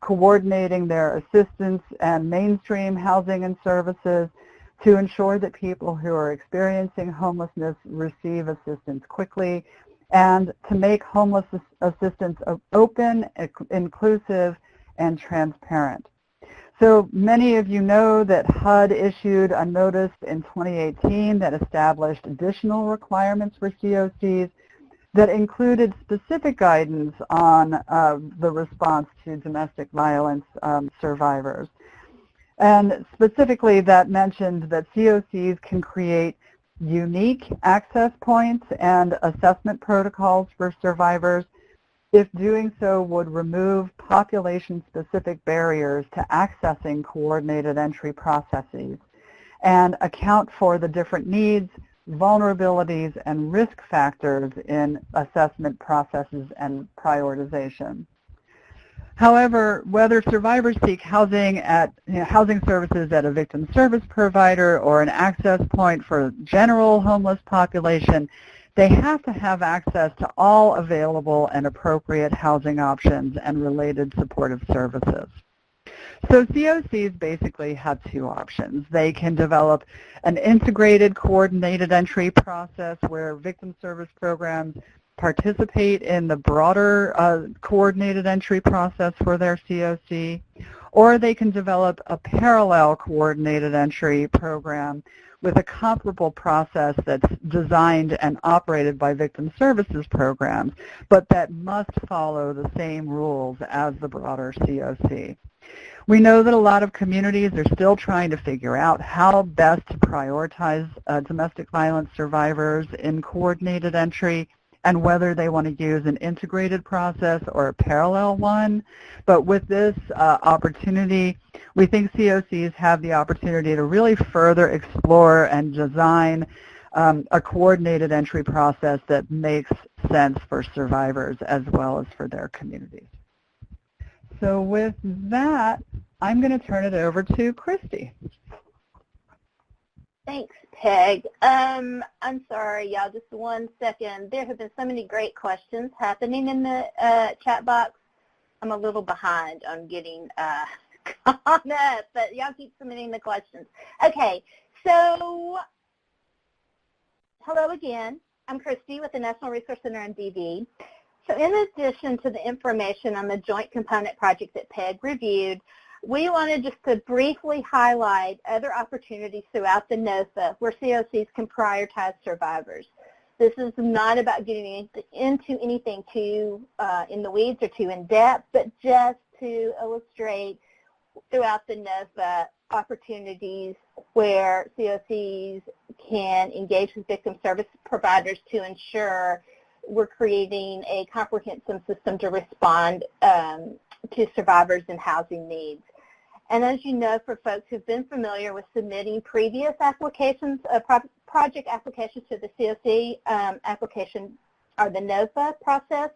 coordinating their assistance and mainstream housing and services to ensure that people who are experiencing homelessness receive assistance quickly, and to make homeless assistance open, inclusive, and transparent. So many of you know that HUD issued a notice in 2018 that established additional requirements for CoCs that included specific guidance on the response to domestic violence survivors. And specifically, that mentioned that CoCs can create unique access points and assessment protocols for survivors if doing so would remove population-specific barriers to accessing coordinated entry processes and account for the different needs, vulnerabilities, and risk factors in assessment processes and prioritization. However, whether survivors seek housing services at a victim service provider or an access point for general homeless population, they have to have access to all available and appropriate housing options and related supportive services. So CoCs basically have two options. They can develop an integrated coordinated entry process where victim service programs participate in the broader coordinated entry process for their CoC, or they can develop a parallel coordinated entry program with a comparable process that's designed and operated by victim services programs, but that must follow the same rules as the broader CoC. We know that a lot of communities are still trying to figure out how best to prioritize domestic violence survivors in coordinated entry and whether they want to use an integrated process or a parallel one. But with this opportunity, we think CoCs have the opportunity to really further explore and design a coordinated entry process that makes sense for survivors as well as for their communities. So with that, I'm going to turn it over to Christy. Thanks, Peg. I'm sorry, y'all, just 1 second. There have been so many great questions happening in the chat box. I'm a little behind on getting caught up, but y'all keep submitting the questions. Okay, so hello again. I'm Christy with the National Resource Center on DV. So in addition to the information on the joint component project that Peg reviewed, we wanted just to briefly highlight other opportunities throughout the NOFA where CoCs can prioritize survivors. This is not about getting into anything too in the weeds or too in depth, but just to illustrate throughout the NOFA opportunities where CoCs can engage with victim service providers to ensure we're creating a comprehensive system to respond to survivors and housing needs. And as you know, for folks who've been familiar with submitting previous applications, project applications to the CoC application or the NOFA process,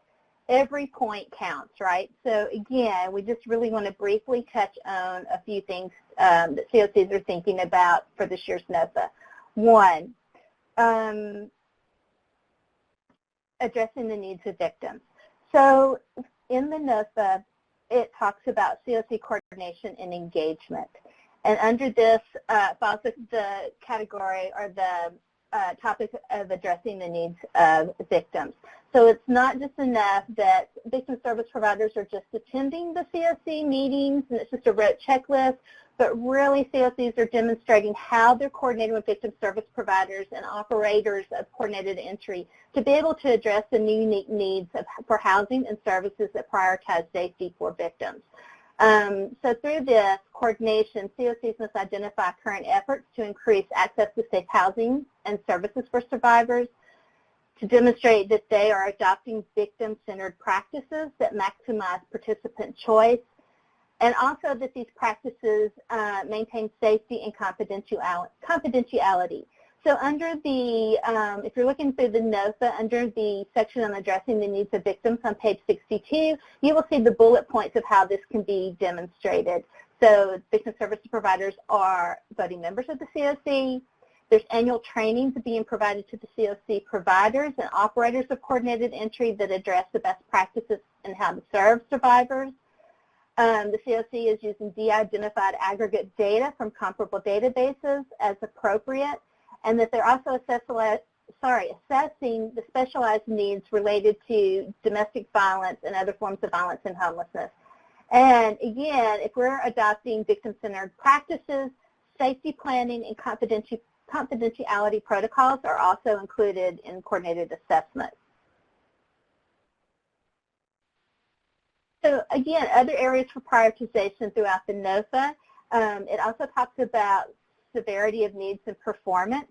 every point counts, right? So again, we just really want to briefly touch on a few things that CoCs are thinking about for this year's NOFA. One, addressing the needs of victims. So in the NOFA, it talks about CoC coordination and engagement. And under this falls the category or the topic of addressing the needs of victims. So it's not just enough that victim service providers are just attending the CoC meetings and it's just a rote checklist, but really CoCs are demonstrating how they're coordinating with victim service providers and operators of coordinated entry to be able to address the unique needs for housing and services that prioritize safety for victims. So through this coordination, CoCs must identify current efforts to increase access to safe housing and services for survivors, to demonstrate that they are adopting victim-centered practices that maximize participant choice, and also that these practices maintain safety and confidentiality. So under the, if you're looking through the NOFA, under the section on addressing the needs of victims on page 62, you will see the bullet points of how this can be demonstrated. So victim service providers are voting members of the CoC. There's annual trainings being provided to the CoC providers and operators of coordinated entry that address the best practices and how to serve survivors. The CoC is using de-identified aggregate data from comparable databases as appropriate, and that they're also assessing the specialized needs related to domestic violence and other forms of violence and homelessness. And again, if we're adopting victim-centered practices, safety planning and confidentiality protocols are also included in coordinated assessment. So again, other areas for prioritization throughout the NOFA. It also talks about severity of needs and performance.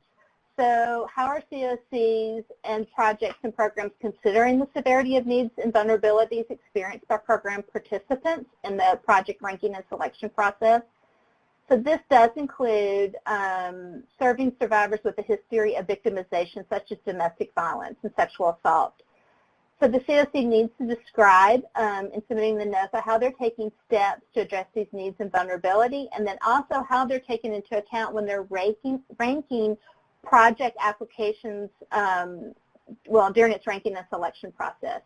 So how are CoCs and projects and programs considering the severity of needs and vulnerabilities experienced by program participants in the project ranking and selection process? So this does include serving survivors with a history of victimization such as domestic violence and sexual assault. So the CoC needs to describe in submitting the NOFA how they're taking steps to address these needs and vulnerability, and then also how they're taking into account when they're ranking project applications, during its ranking and selection process.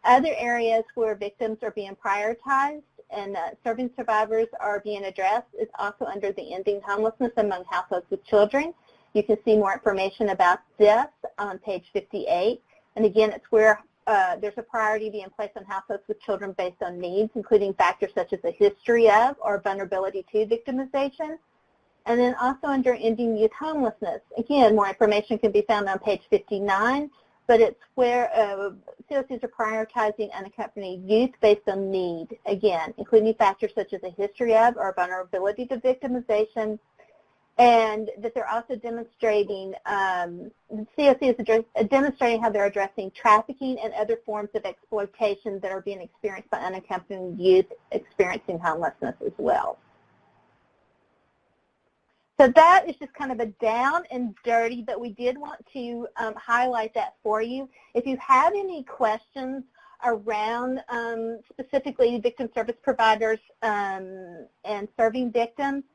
Other areas where victims are being prioritized and serving survivors are being addressed is also under the ending homelessness among households with children. You can see more information about this on page 58. And again, it's where there's a priority being placed on households with children based on needs, including factors such as a history of or vulnerability to victimization. And then also under ending youth homelessness. Again, more information can be found on page 59, but it's where CoCs are prioritizing unaccompanied youth based on need, again, including factors such as a history of or vulnerability to victimization, and that they're also demonstrating, CoC is demonstrating how they're addressing trafficking and other forms of exploitation that are being experienced by unaccompanied youth experiencing homelessness as well. So that is just kind of a down and dirty, but we did want to highlight that for you. If you have any questions around specifically victim service providers and serving victims,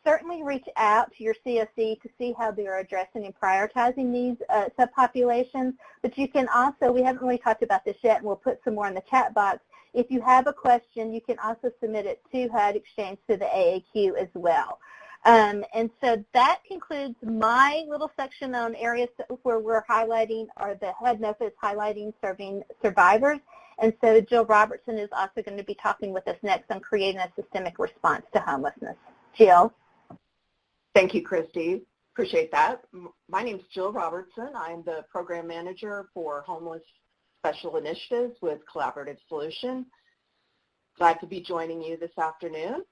certainly reach out to your CoC to see how they're addressing and prioritizing these subpopulations. But you can also, we haven't really talked about this yet, and we'll put some more in the chat box. If you have a question, you can also submit it to HUD Exchange to the AAQ as well. And so that concludes my little section on areas where we're highlighting, or the HUD NOFA is highlighting serving survivors. And so Jill Robertson is also going to be talking with us next on creating a systemic response to homelessness. Jill? Thank you, Christy. Appreciate that. My name is Jill Robertson. I'm the Program Manager for Homeless Special Initiatives with Collaborative Solution. Glad to be joining you this afternoon.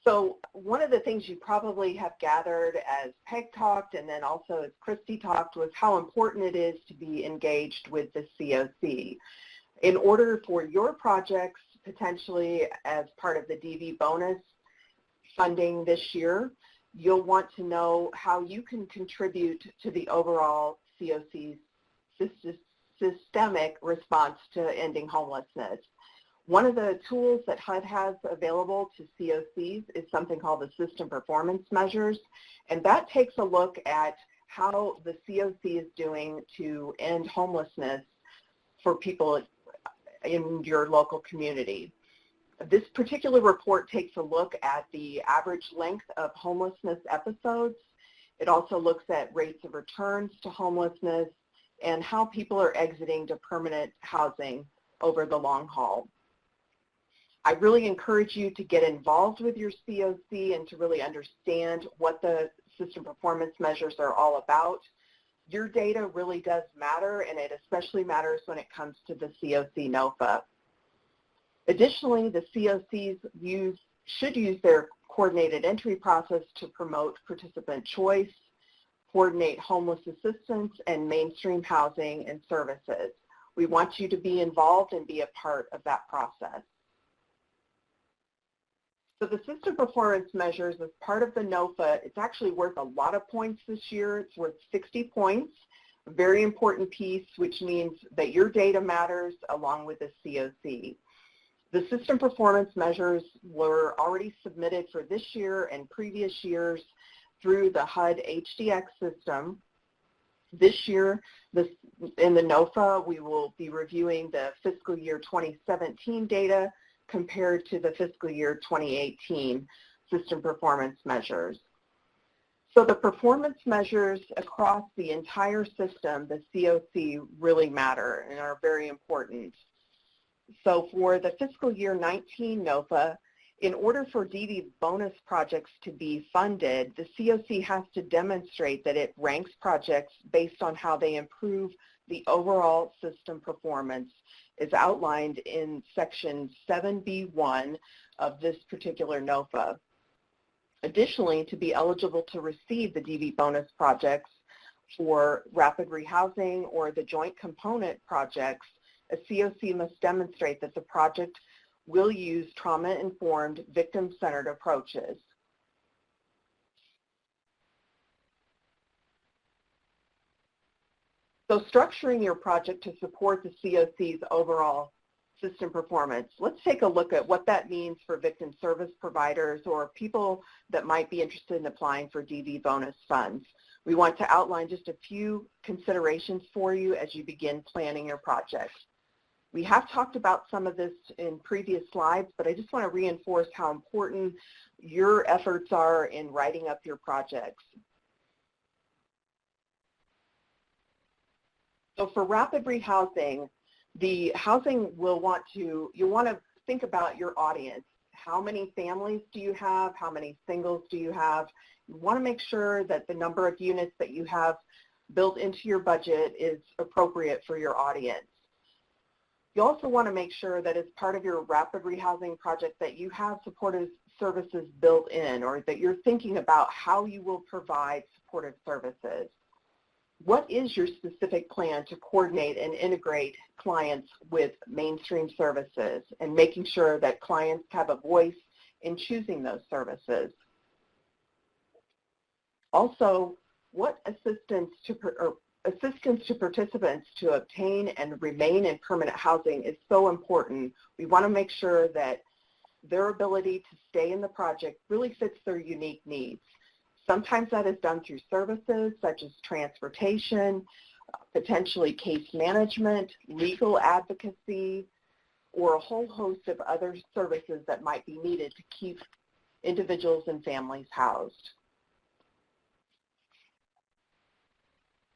So one of the things you probably have gathered as Peg talked and then also as Christy talked was how important it is to be engaged with the CoC. In order for your projects, potentially as part of the DV bonus funding this year, you'll want to know how you can contribute to the overall CoC's systemic response to ending homelessness. One of the tools that HUD has available to CoCs is something called the System Performance Measures, and that takes a look at how the CoC is doing to end homelessness for people in your local community. This particular report takes a look at the average length of homelessness episodes. It also looks at rates of returns to homelessness, and how people are exiting to permanent housing over the long haul. I really encourage you to get involved with your CoC and to really understand what the system performance measures are all about. Your data really does matter, and it especially matters when it comes to the CoC NOFA. Additionally, the CoCs should use their coordinated entry process to promote participant choice, coordinate homeless assistance, and mainstream housing and services. We want you to be involved and be a part of that process. So the system performance measures as part of the NOFA, it's actually worth a lot of points this year. It's worth 60 points, a very important piece, which means that your data matters along with the CoC. The system performance measures were already submitted for this year and previous years through the HUD HDX system. This year, in the NOFA, we will be reviewing the fiscal year 2017 data compared to the fiscal year 2018 system performance measures. So the performance measures across the entire system, the CoC, really matter and are very important. So for the fiscal year 19 NOFA, in order for DV bonus projects to be funded, the CoC has to demonstrate that it ranks projects based on how they improve the overall system performance is outlined in section 7B1 of this particular NOFA. Additionally, to be eligible to receive the DV bonus projects for rapid rehousing or the joint component projects, a CoC must demonstrate that the project will use trauma-informed, victim-centered approaches. So structuring your project to support the CoC's overall system performance, let's take a look at what that means for victim service providers or people that might be interested in applying for DV bonus funds. We want to outline just a few considerations for you as you begin planning your project. We have talked about some of this in previous slides, but I just want to reinforce how important your efforts are in writing up your projects. So for rapid rehousing, the housing you'll want to think about your audience. How many families do you have? How many singles do you have? You want to make sure that the number of units that you have built into your budget is appropriate for your audience. You also want to make sure that as part of your rapid rehousing project that you have supportive services built in, or that you're thinking about how you will provide supportive services. What is your specific plan to coordinate and integrate clients with mainstream services and making sure that clients have a voice in choosing those services? Also, what assistance to participants to obtain and remain in permanent housing is so important. We want to make sure that their ability to stay in the project really fits their unique needs. Sometimes that is done through services such as transportation, potentially case management, legal advocacy, or a whole host of other services that might be needed to keep individuals and families housed.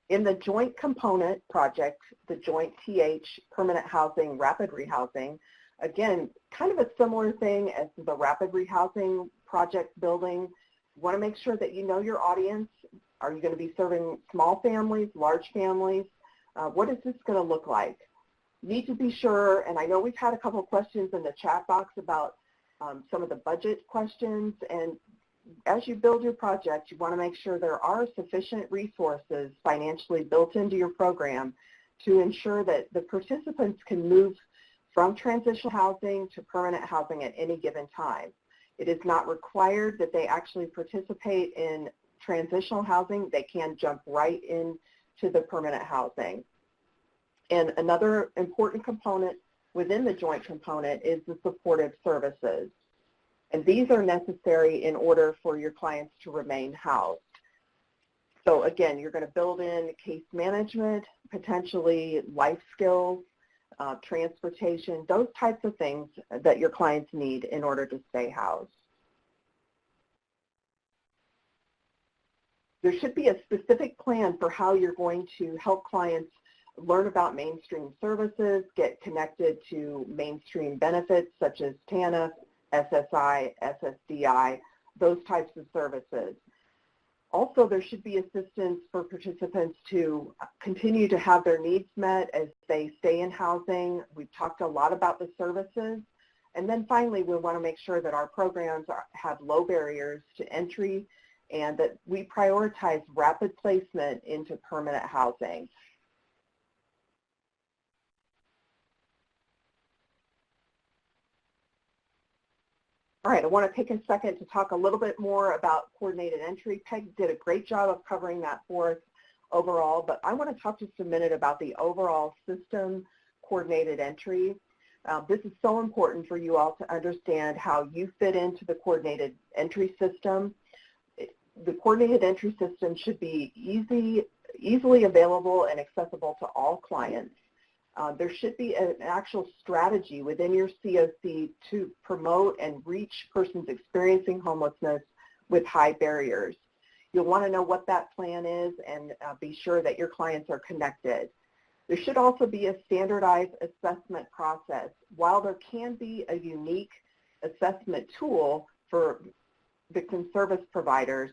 In the joint component project, the joint TH, permanent housing, rapid rehousing, again, kind of a similar thing as the rapid rehousing project building. You want to make sure that you know your audience. Are you going to be serving small families, large families? What is this going to look like? You need to be sure, and I know we've had a couple of questions in the chat box about some of the budget questions, and as you build your project, you want to make sure there are sufficient resources financially built into your program to ensure that the participants can move from transitional housing to permanent housing at any given time. It is not required that they actually participate in transitional housing. They can jump right into the permanent housing. And another important component within the joint component is the supportive services. And these are necessary in order for your clients to remain housed. So again, you're going to build in case management, potentially life skills, transportation, those types of things that your clients need in order to stay housed. There should be a specific plan for how you're going to help clients learn about mainstream services, get connected to mainstream benefits such as TANF, SSI, SSDI, those types of services. Also, there should be assistance for participants to continue to have their needs met as they stay in housing. We've talked a lot about the services. And then finally, we want to make sure that our programs have low barriers to entry and that we prioritize rapid placement into permanent housing. All right, I want to take a second to talk a little bit more about coordinated entry. Peg did a great job of covering that for us overall, but I want to talk just a minute about the overall system coordinated entry. This is so important for you all to understand how you fit into the coordinated entry system. The coordinated entry system should be easily available and accessible to all clients. There should be an actual strategy within your CoC to promote and reach persons experiencing homelessness with high barriers. You'll want to know what that plan is and be sure that your clients are connected. There should also be a standardized assessment process. While there can be a unique assessment tool for victim service providers,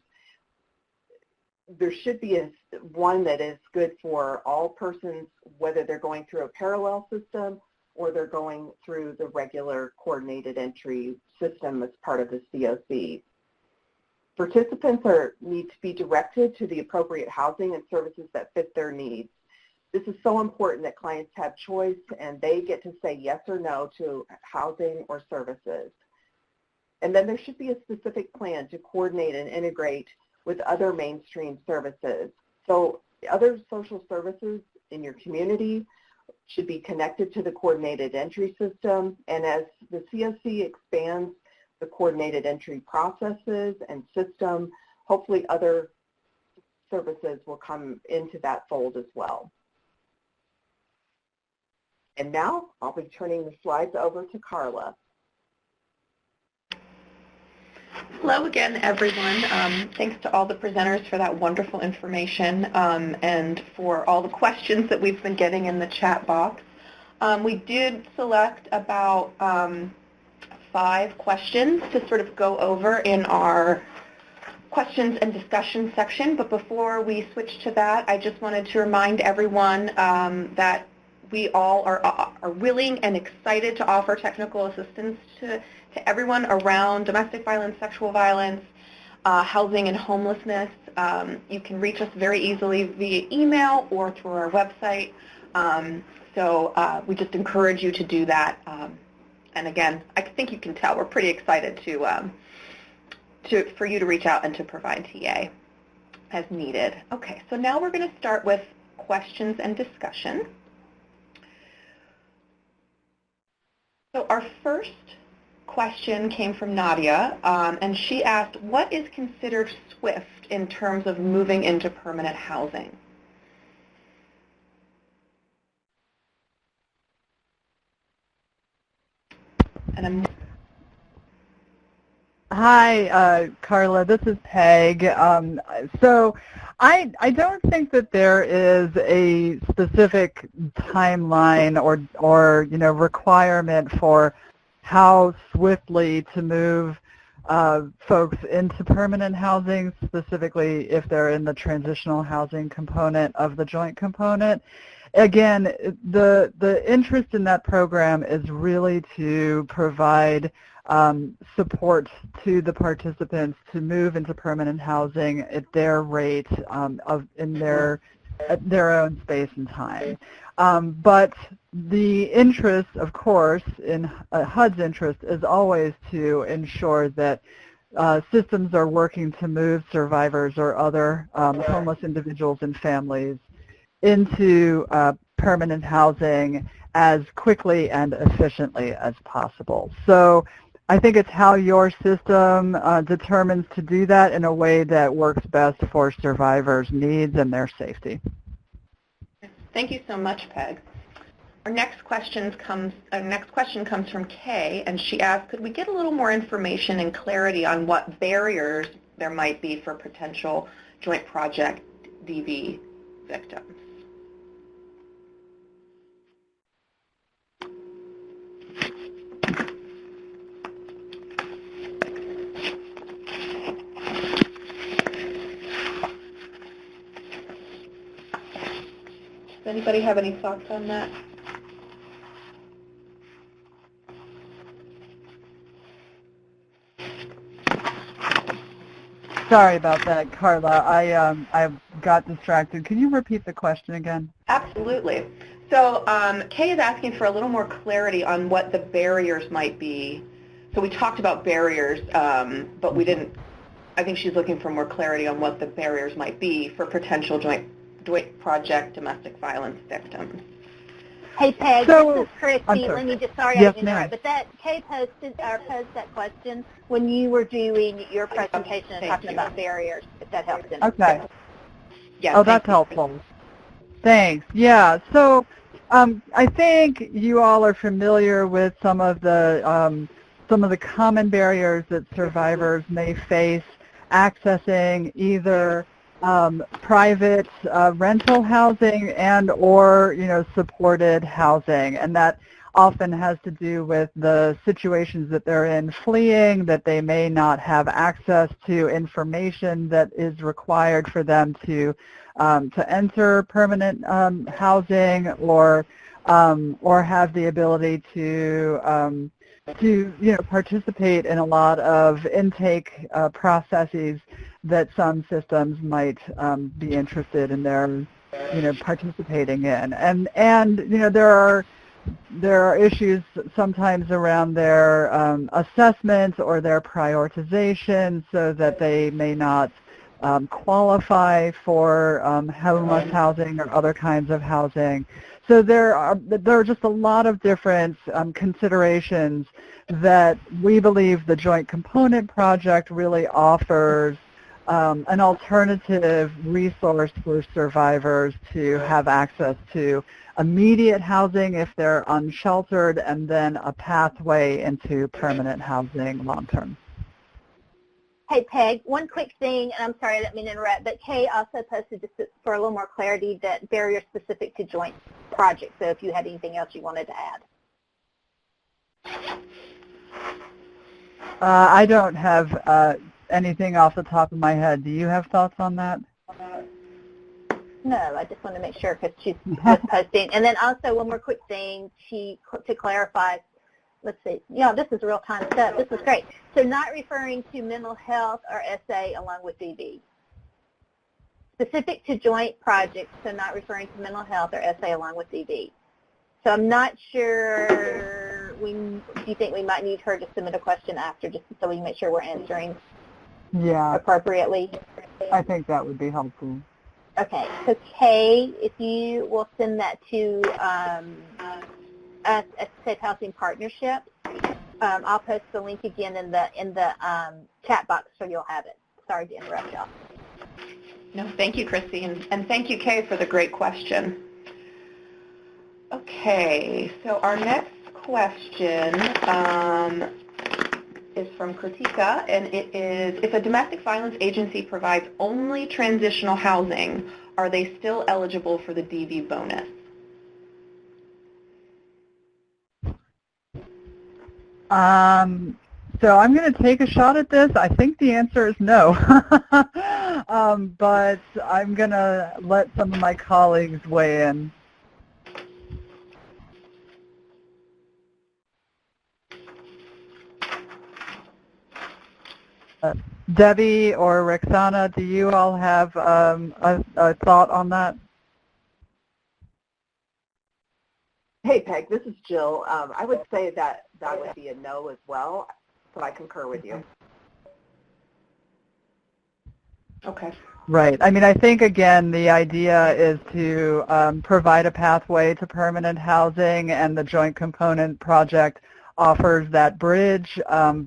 there should be one that is good for all persons, whether they're going through a parallel system or they're going through the regular coordinated entry system as part of the CoC. Participants need to be directed to the appropriate housing and services that fit their needs. This is so important that clients have choice and they get to say yes or no to housing or services. And then there should be a specific plan to coordinate and integrate with other mainstream services. So other social services in your community should be connected to the coordinated entry system, and as the CoC expands the coordinated entry processes and system, hopefully other services will come into that fold as well. And now I'll be turning the slides over to Carla. Hello again, everyone. Thanks to all the presenters for that wonderful information and for all the questions that we've been getting in the chat box. We did select about 5 questions to sort of go over in our questions and discussion section, but before we switch to that, I just wanted to remind everyone that we all are willing and excited to offer technical assistance to everyone around domestic violence, sexual violence, housing and homelessness. You can reach us very easily via email or through our website. So we just encourage you to do that. And again, I think you can tell we're pretty excited for you to reach out and to provide TA as needed. Okay, so now we're going to start with questions and discussion. So our first question came from Nadia, and she asked, what is considered swift in terms of moving into permanent housing? And Hi, Carla. This is Peg. So I don't think that there is a specific timeline or requirement for how swiftly to move folks into permanent housing, specifically if they're in the transitional housing component of the joint component. Again, the interest in that program is really to provide support to the participants to move into permanent housing at their rate in their own space and time. But the interest, of course, in HUD's interest is always to ensure that systems are working to move survivors or other homeless individuals and families into permanent housing as quickly and efficiently as possible. So I think it's how your system determines to do that in a way that works best for survivors' needs and their safety. Thank you so much, Peg. Our next question comes from Kay, and she asked, could we get a little more information and clarity on what barriers there might be for potential joint project DV victims? Anybody have any thoughts on that? Sorry about that, Carla. I got distracted. Can you repeat the question again? Absolutely. So Kay is asking for a little more clarity on what the barriers might be. So we talked about barriers, but we didn't. I think she's looking for more clarity on what the barriers might be for potential joint project domestic violence victims. Hey, Peg, So, this is Christy. Let me just, sorry Yes, I interrupt, but that Kay posed that question when you were doing your presentation and talking about barriers, if that helps. Okay. Yeah, Oh, that's helpful. Thanks. Yeah. So I think you all are familiar with some of the common barriers that survivors may face accessing either private rental housing and or supported housing, and that often has to do with the situations that they're in fleeing, that they may not have access to information that is required for them to enter permanent housing, or have the ability to participate in a lot of intake processes that some systems might be interested in their participating in, and there are issues sometimes around their assessments or their prioritization, so that they may not qualify for homeless housing or other kinds of housing. So there are just a lot of different considerations that we believe the Joint Component Project really offers an alternative resource for survivors to have access to immediate housing if they're unsheltered, and then a pathway into permanent housing long term. Hey, Peg, one quick thing, and I'm sorry I didn't mean to interrupt, but Kay also posted, just for a little more clarity, that barriers specific to joint projects, so if you had anything else you wanted to add. I don't have anything off the top of my head. Do you have thoughts on that? No, I just want to make sure because she's just posting. And then also one more quick thing to clarify. Let's see. Yeah, this is real-time stuff. This is great. So not referring to mental health or SA along with DV. Specific to joint projects, so not referring to mental health or SA along with DV. So I'm not sure, do you think we might need her to submit a question after, just so we can make sure we're answering appropriately? I think that would be helpful. Okay, so Kay, if you will send that to us at Safe Housing Partnership, I'll post the link again in the chat box so you'll have it. Sorry to interrupt y'all. No, thank you, Christy, and thank you, Kay, for the great question. Okay, so our next question is from Kritika, and it is, if a domestic violence agency provides only transitional housing, are they still eligible for the DV bonus? So I'm going to take a shot at this. I think the answer is no. But I'm going to let some of my colleagues weigh in. Debbie or Roxana, do you all have a thought on that? Hey, Peg, this is Jill. I would say that would be a no as well, so I concur with you. Okay. Right. I mean, I think, again, the idea is to provide a pathway to permanent housing, and the Joint Component Project offers that bridge,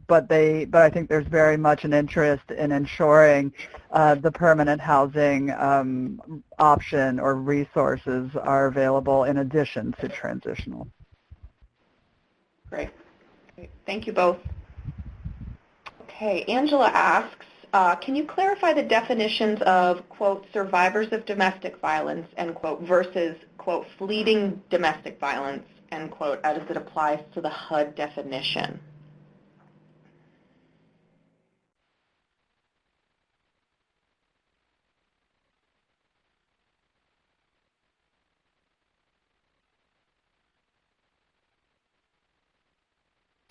but I think there's very much an interest in ensuring the permanent housing option or resources are available in addition to transitional. Great. Thank you both. Okay, Angela asks, can you clarify the definitions of, quote, survivors of domestic violence, end quote, versus, quote, fleeting domestic violence, end quote, as it applies to the HUD definition?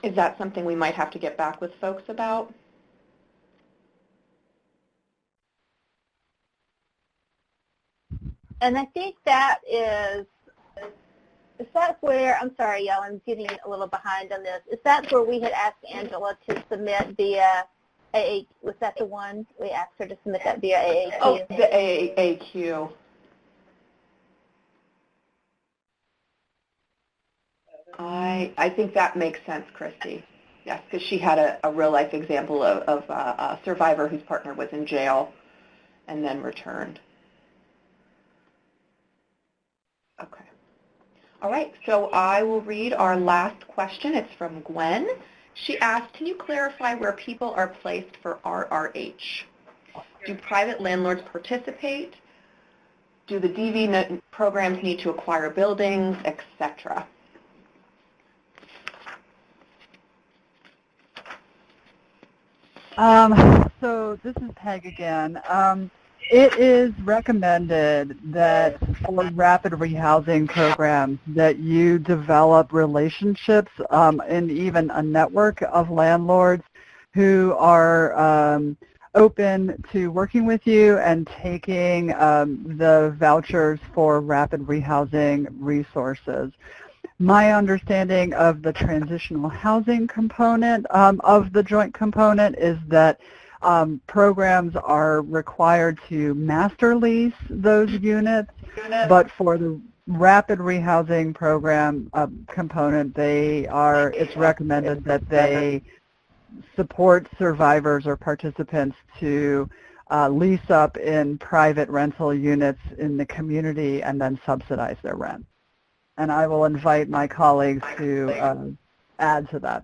Is that something we might have to get back with folks about? And I think that is that where, I'm sorry, y'all, I'm getting a little behind on this. Is that where we had asked Angela to submit via AA? Was that the one we asked her to submit that via AAQ? Oh, the AAQ. I think that makes sense, Christy. Yes, because she had a real-life example of a survivor whose partner was in jail and then returned. Okay. All right, so I will read our last question. It's from Gwen. She asked, can you clarify where people are placed for RRH? Do private landlords participate? Do the DV programs need to acquire buildings, etc.? So this is Peg again. It is recommended that for rapid rehousing programs that you develop relationships and even a network of landlords who are open to working with you and taking the vouchers for rapid rehousing resources. My understanding of the transitional housing component of the joint component is that programs are required to master lease those units, but for the rapid rehousing program component, it's recommended that they support survivors or participants to lease up in private rental units in the community and then subsidize their rent. And I will invite my colleagues to add to that.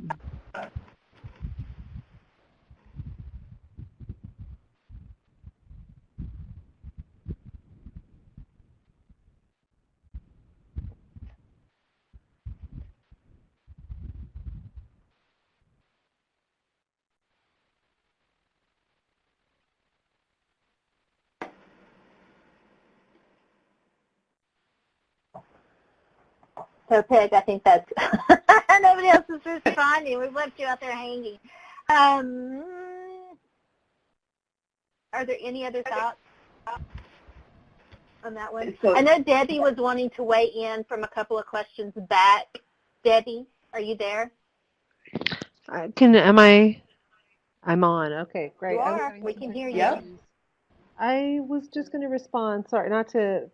So, Peg, I think that's nobody else is responding. We've left you out there hanging. Are there any other thoughts on that one? I know Debbie was wanting to weigh in from a couple of questions back. Debbie, are you there? I'm on. Okay, great. You are. We can hear you. Yep. I was just going to respond, sorry, not to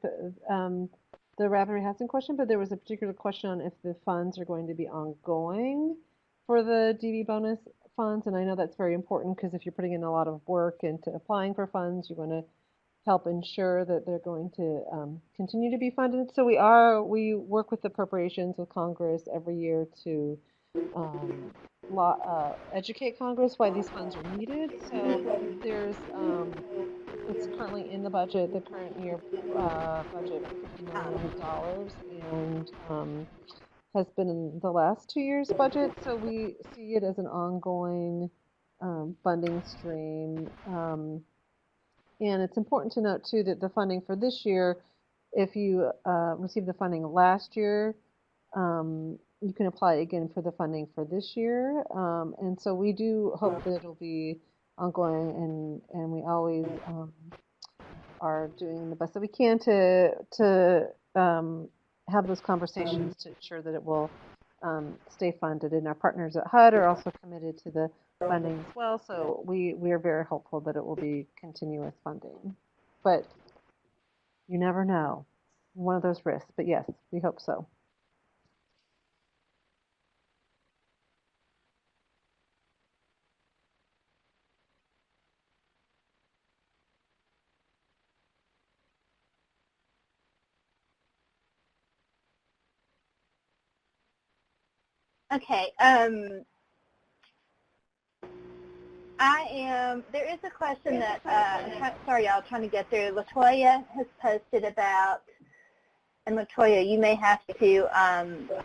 the rapid rehousing question, but there was a particular question on if the funds are going to be ongoing for the DV bonus funds, and I know that's very important because if you're putting in a lot of work into applying for funds, you want to help ensure that they're going to continue to be funded. So we work with appropriations with Congress every year to educate Congress why these funds are needed. So there's it's currently in the budget, the current year budget, $50 million, and has been in the last 2 years' budget. So we see it as an ongoing funding stream. And it's important to note, too, that the funding for this year, if you received the funding last year, you can apply again for the funding for this year. And so we do hope that it'll be ongoing, and we always are doing the best that we can to have those conversations to ensure that it will stay funded. And our partners at HUD are also committed to the funding as well. So we are very hopeful that it will be continuous funding. But you never know. One of those risks. But yes, we hope so. Okay. There is a question that, sorry, y'all, trying to get through. LaToya has posted about, and LaToya, you may have to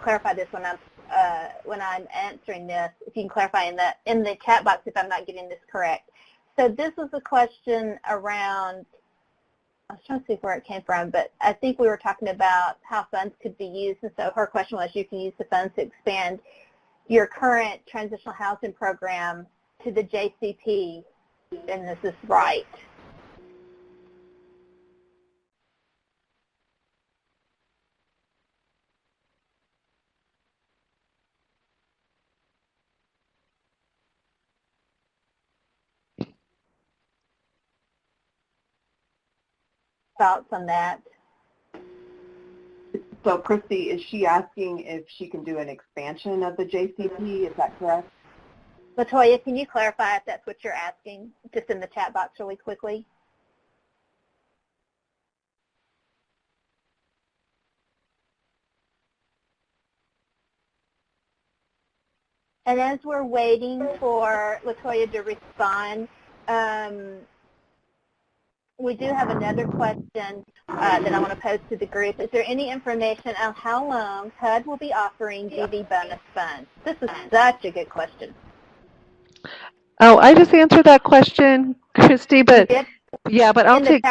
clarify this when I'm answering this. If you can clarify in the chat box if I'm not getting this correct. So this was a question around, I was trying to see where it came from, but I think we were talking about how funds could be used, and so her question was, you can use the funds to expand your current transitional housing program to the JCP, and this is right. Thoughts on that? So, Christy, is she asking if she can do an expansion of the JCP? Is that correct? Latoya, can you clarify if that's what you're asking, just in the chat box really quickly? And as we're waiting for Latoya to respond, we do have another question that I want to pose to the group. Is there any information on how long HUD will be offering DV bonus funds? This is such a good question. Oh, I just answered that question, Christy, but yeah, but I'll take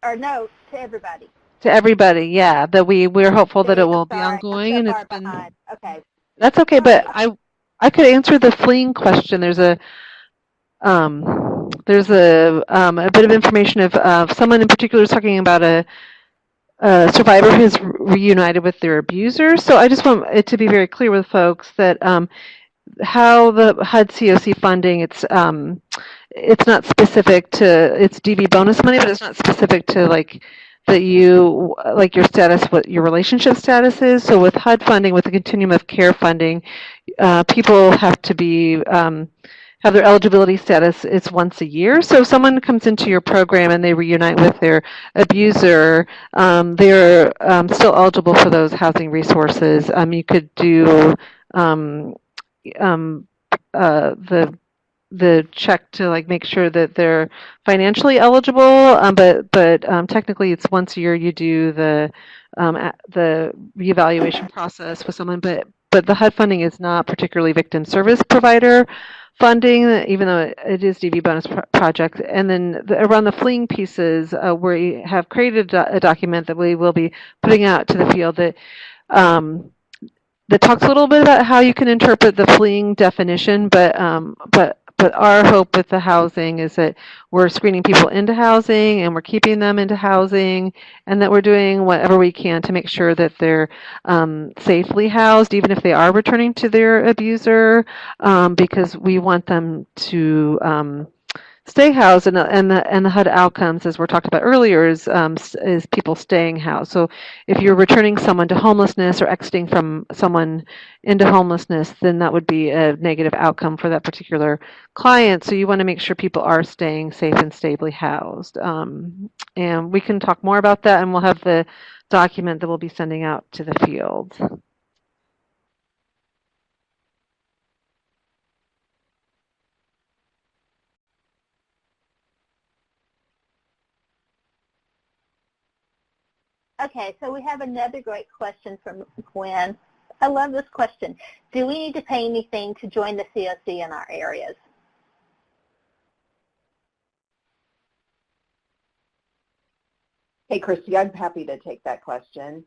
or no, to everybody. To everybody, yeah. That we're hopeful that it will be ongoing, and it's been. Okay. That's okay, but I could answer the fleeing question. There's a bit of information of someone in particular is talking about a survivor who's reunited with their abuser. So I just want it to be very clear with folks that how the HUD CoC funding, it's not specific to, it's DV bonus money, but it's not specific to like that you, like your status, what your relationship status is. So with HUD funding, with the continuum of care funding, people have to be, have their eligibility status, it's once a year. So if someone comes into your program and they reunite with their abuser, they're still eligible for those housing resources. You could do the check to like make sure that they're financially eligible, but technically it's once a year you do the reevaluation process with someone. But the HUD funding is not particularly victim service provider funding, even though it is DV bonus project. And then around the fleeing pieces, we have created a document that we will be putting out to the field that talks a little bit about how you can interpret the fleeing definition, but our hope with the housing is that we're screening people into housing and we're keeping them into housing, and that we're doing whatever we can to make sure that they're safely housed, even if they are returning to their abuser, because we want them to stay housed, and the HUD outcomes, as we're talked about earlier, is people staying housed. So if you're returning someone to homelessness or exiting from someone into homelessness, then that would be a negative outcome for that particular client. So you want to make sure people are staying safe and stably housed. And we can talk more about that, and we'll have the document that we'll be sending out to the field. Okay, so we have another great question from Gwen. I love this question. Do we need to pay anything to join the CoC in our areas? Hey, Christy, I'm happy to take that question.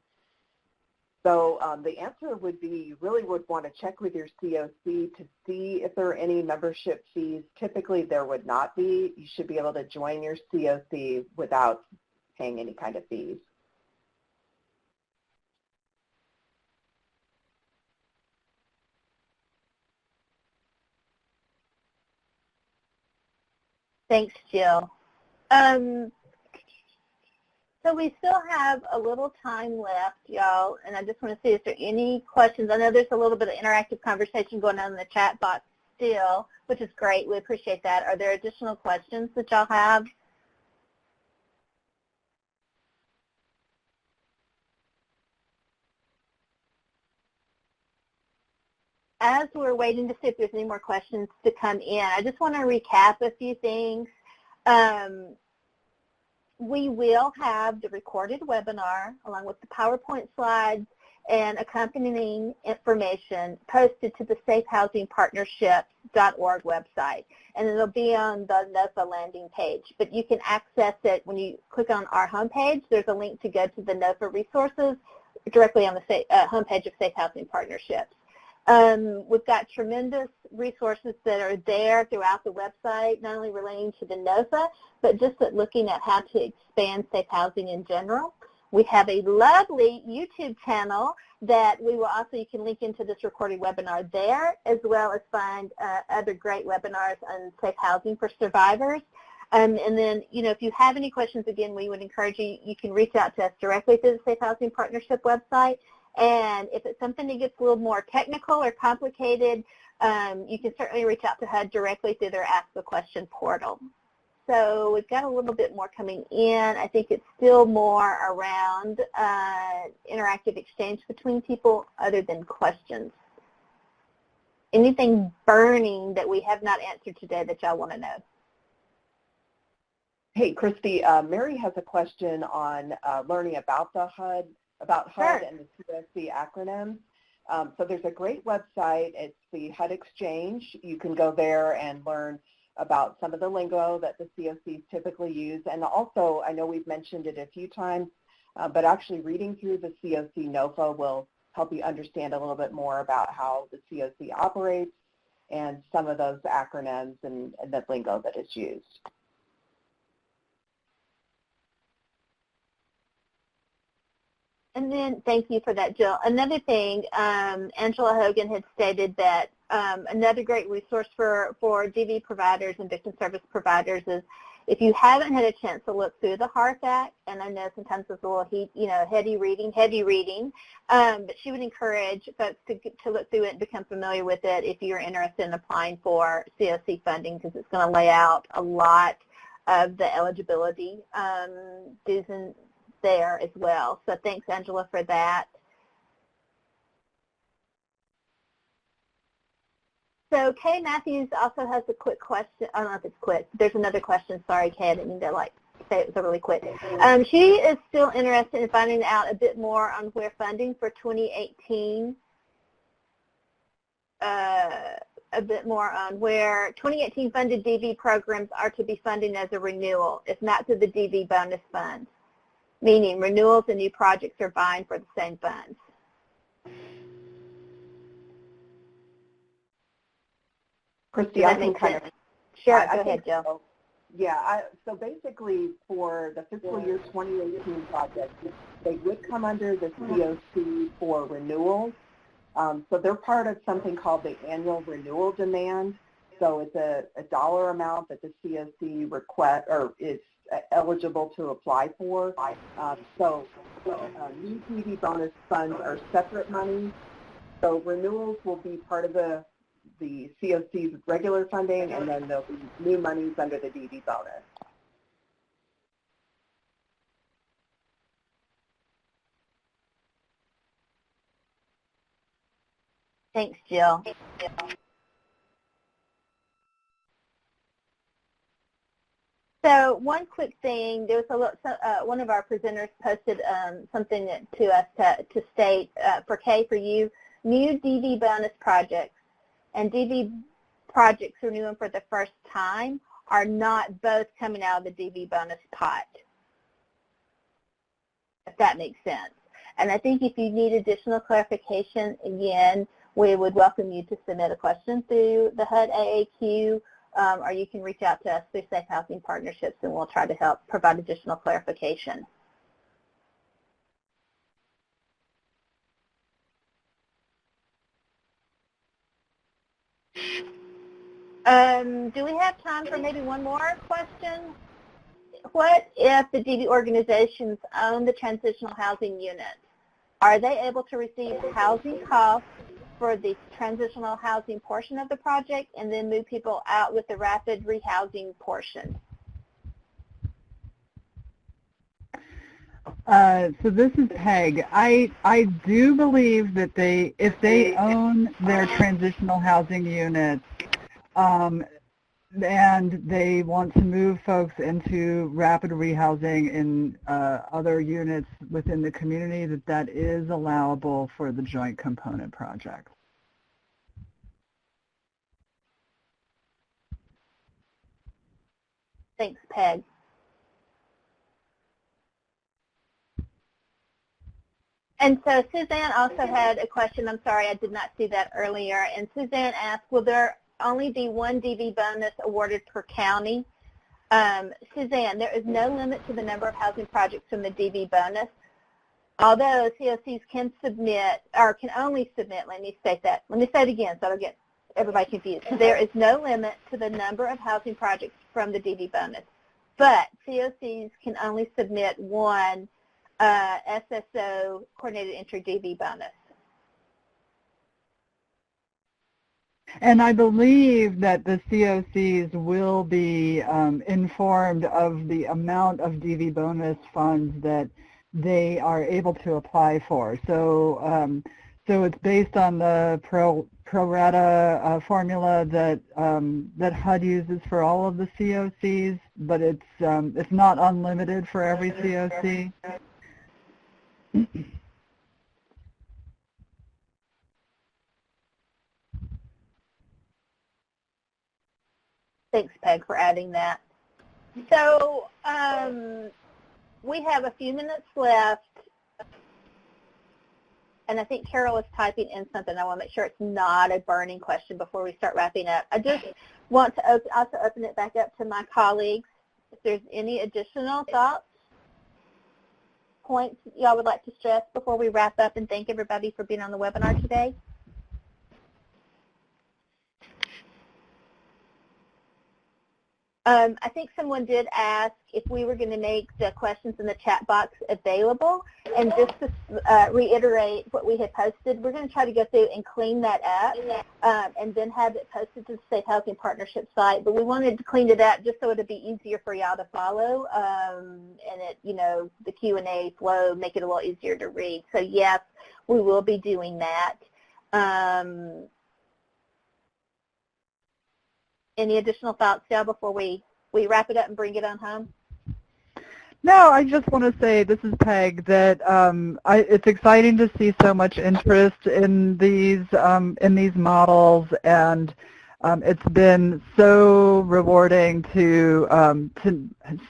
So the answer would be you really would want to check with your CoC to see if there are any membership fees. Typically, there would not be. You should be able to join your CoC without paying any kind of fees. Thanks, Jill. So we still have a little time left, y'all, and I just want to see if there are any questions. I know there's a little bit of interactive conversation going on in the chat box still, which is great. We appreciate that. Are there additional questions that y'all have? As we're waiting to see if there's any more questions to come in, I just want to recap a few things. We will have the recorded webinar along with the PowerPoint slides and accompanying information posted to the safehousingpartnerships.org website. And it'll be on the NOFA landing page. But you can access it when you click on our homepage. There's a link to go to the NOFA resources directly on the homepage of Safe Housing Partnerships. We've got tremendous resources that are there throughout the website, not only relating to the NOFA, but just looking at how to expand safe housing in general. We have a lovely YouTube channel that we will also, you can link into this recorded webinar there, as well as find other great webinars on safe housing for survivors. And then, if you have any questions, again, we would encourage you can reach out to us directly through the Safe Housing Partnership website. And if it's something that gets a little more technical or complicated, you can certainly reach out to HUD directly through their Ask a Question portal. So we've got a little bit more coming in. I think it's still more around interactive exchange between people other than questions. Anything burning that we have not answered today that y'all want to know? Hey, Christy, Mary has a question on learning about the HUD, Sure. and the CoC acronyms. So there's a great website. It's the HUD Exchange. You can go there and learn about some of the lingo that the CoCs typically use. And also, I know we've mentioned it a few times, but actually reading through the CoC NOFA will help you understand a little bit more about how the CoC operates and some of those acronyms and the lingo that is used. And then, thank you for that, Jill. Another thing, Angela Hogan had stated that another great resource for DV providers and victim service providers is if you haven't had a chance to look through the HARF Act, and I know sometimes it's a little heavy reading, but she would encourage folks to look through it and become familiar with it if you're interested in applying for CoC funding, because it's going to lay out a lot of the eligibility do's and there as well. So thanks, Angela, for that. So Kay Matthews also has a quick question. I don't know if it's quick. There's another question. Sorry, Kay, I didn't mean to say it was really quick. She is still interested in finding out a bit more on where funding for 2018, a bit more on where 2018 funded DV programs are to be funded as a renewal, if not through the DV bonus fund, meaning renewals and new projects are vying for the same funds. Christy, I can kind of... Sure, go ahead, Jill. So. Yeah, so basically for the fiscal year 2018 projects, they would come under the CoC for renewals. So they're part of something called the annual renewal demand. So it's a dollar amount that the CoC request or is eligible to apply for. New DV bonus funds are separate money. So renewals will be part of the CoC's regular funding, and then there'll be new monies under the DV bonus. Thanks, Jill. So one quick thing, there was one of our presenters posted something to us to state for Kay, for you, new DV bonus projects and DV projects renewing for the first time are not both coming out of the DV bonus pot, if that makes sense. And I think if you need additional clarification, again, we would welcome you to submit a question through the HUD AAQ, or you can reach out to us through Safe Housing Partnerships, and we'll try to help provide additional clarification. Do we have time for maybe one more question? What if the DV organizations own the transitional housing units? Are they able to receive housing costs for the transitional housing portion of the project and then move people out with the rapid rehousing portion? So this is Peg. I do believe that if they own their transitional housing units, and they want to move folks into rapid rehousing in other units within the community, that is allowable for the joint component project. Thanks, Peg. And so Suzanne also had a question. I'm sorry, I did not see that earlier. And Suzanne asked, will there only be one DV bonus awarded per county? Suzanne, there is no limit to the number of housing projects from the DV bonus. Although COCs can submit, or can only submit, let me state that. Let me say it again so I don't get everybody confused. There is no limit to the number of housing projects from the DV bonus, but COCs can only submit one SSO coordinated entry DV bonus. And I believe that the COCs will be informed of the amount of DV bonus funds that they are able to apply for. So, so it's based on the pro rata formula that that HUD uses for all of the COCs, but it's not unlimited for every COC. Thanks, Peg, for adding that. So we have a few minutes left, and I think Carol is typing in something. I want to make sure it's not a burning question before we start wrapping up. I just want to also open it back up to my colleagues. If there's any additional thoughts, points y'all would like to stress before we wrap up and thank everybody for being on the webinar today. I think someone did ask if we were going to make the questions in the chat box available, and just to reiterate what we had posted, we're going to try to go through and clean that up and then have it posted to the Safe Housing Partnership site, but we wanted to clean it up just so it would be easier for y'all to follow and it, you know, the Q&A flow, make it a little easier to read. So yes, we will be doing that. Any additional thoughts, Dale, before we wrap it up and bring it on home? No, I just want to say, this is Peg, that it's exciting to see so much interest in these models, and it's been so rewarding to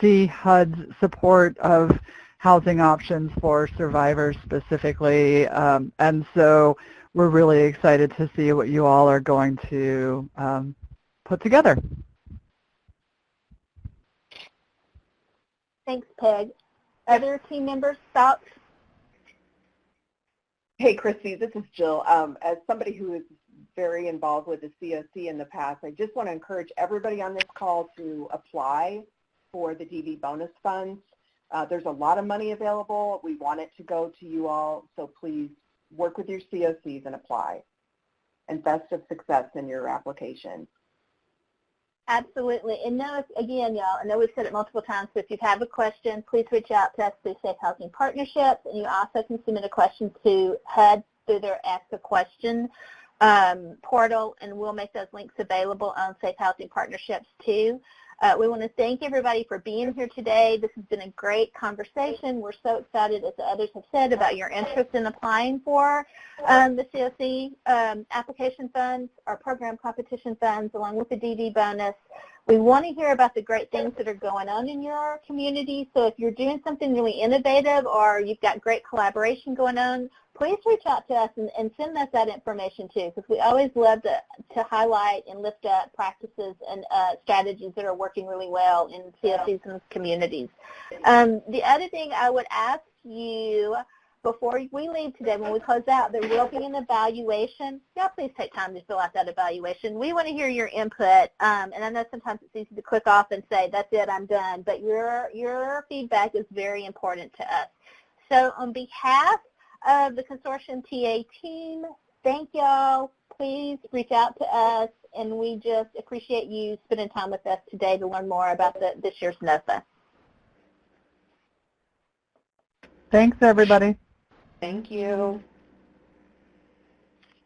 see HUD's support of housing options for survivors specifically, and so we're really excited to see what you all are going to put together. Thanks, Peg. Other team members, thoughts? Hey, Christy, this is Jill. As somebody who is very involved with the CoC in the past, I just want to encourage everybody on this call to apply for the DV bonus funds. There's a lot of money available. We want it to go to you all, so please work with your CoCs and apply. And best of success in your application. Absolutely. And know, again, y'all, I know we've said it multiple times, but if you have a question, please reach out to us through Safe Housing Partnerships, and you also can submit a question to HUD through their Ask a Question portal, and we'll make those links available on Safe Housing Partnerships too. We want to thank everybody for being here today. This has been a great conversation. We're so excited, as others have said, about your interest in applying for the CoC application funds, our program competition funds, along with the DV bonus. We want to hear about the great things that are going on in your community. So if you're doing something really innovative or you've got great collaboration going on, please reach out to us and send us that information too, because we always love to highlight and lift up practices and strategies that are working really well in CoCs and communities. The other thing I would ask you before we leave today, when we close out, there will be an evaluation. Y'all please take time to fill out that evaluation. We want to hear your input, and I know sometimes it's easy to click off and say, that's it, I'm done, but your feedback is very important to us. So on behalf of the Consortium TA team, thank y'all. Please reach out to us, and we just appreciate you spending time with us today to learn more about this year's NOFA. Thanks, everybody. Thank you.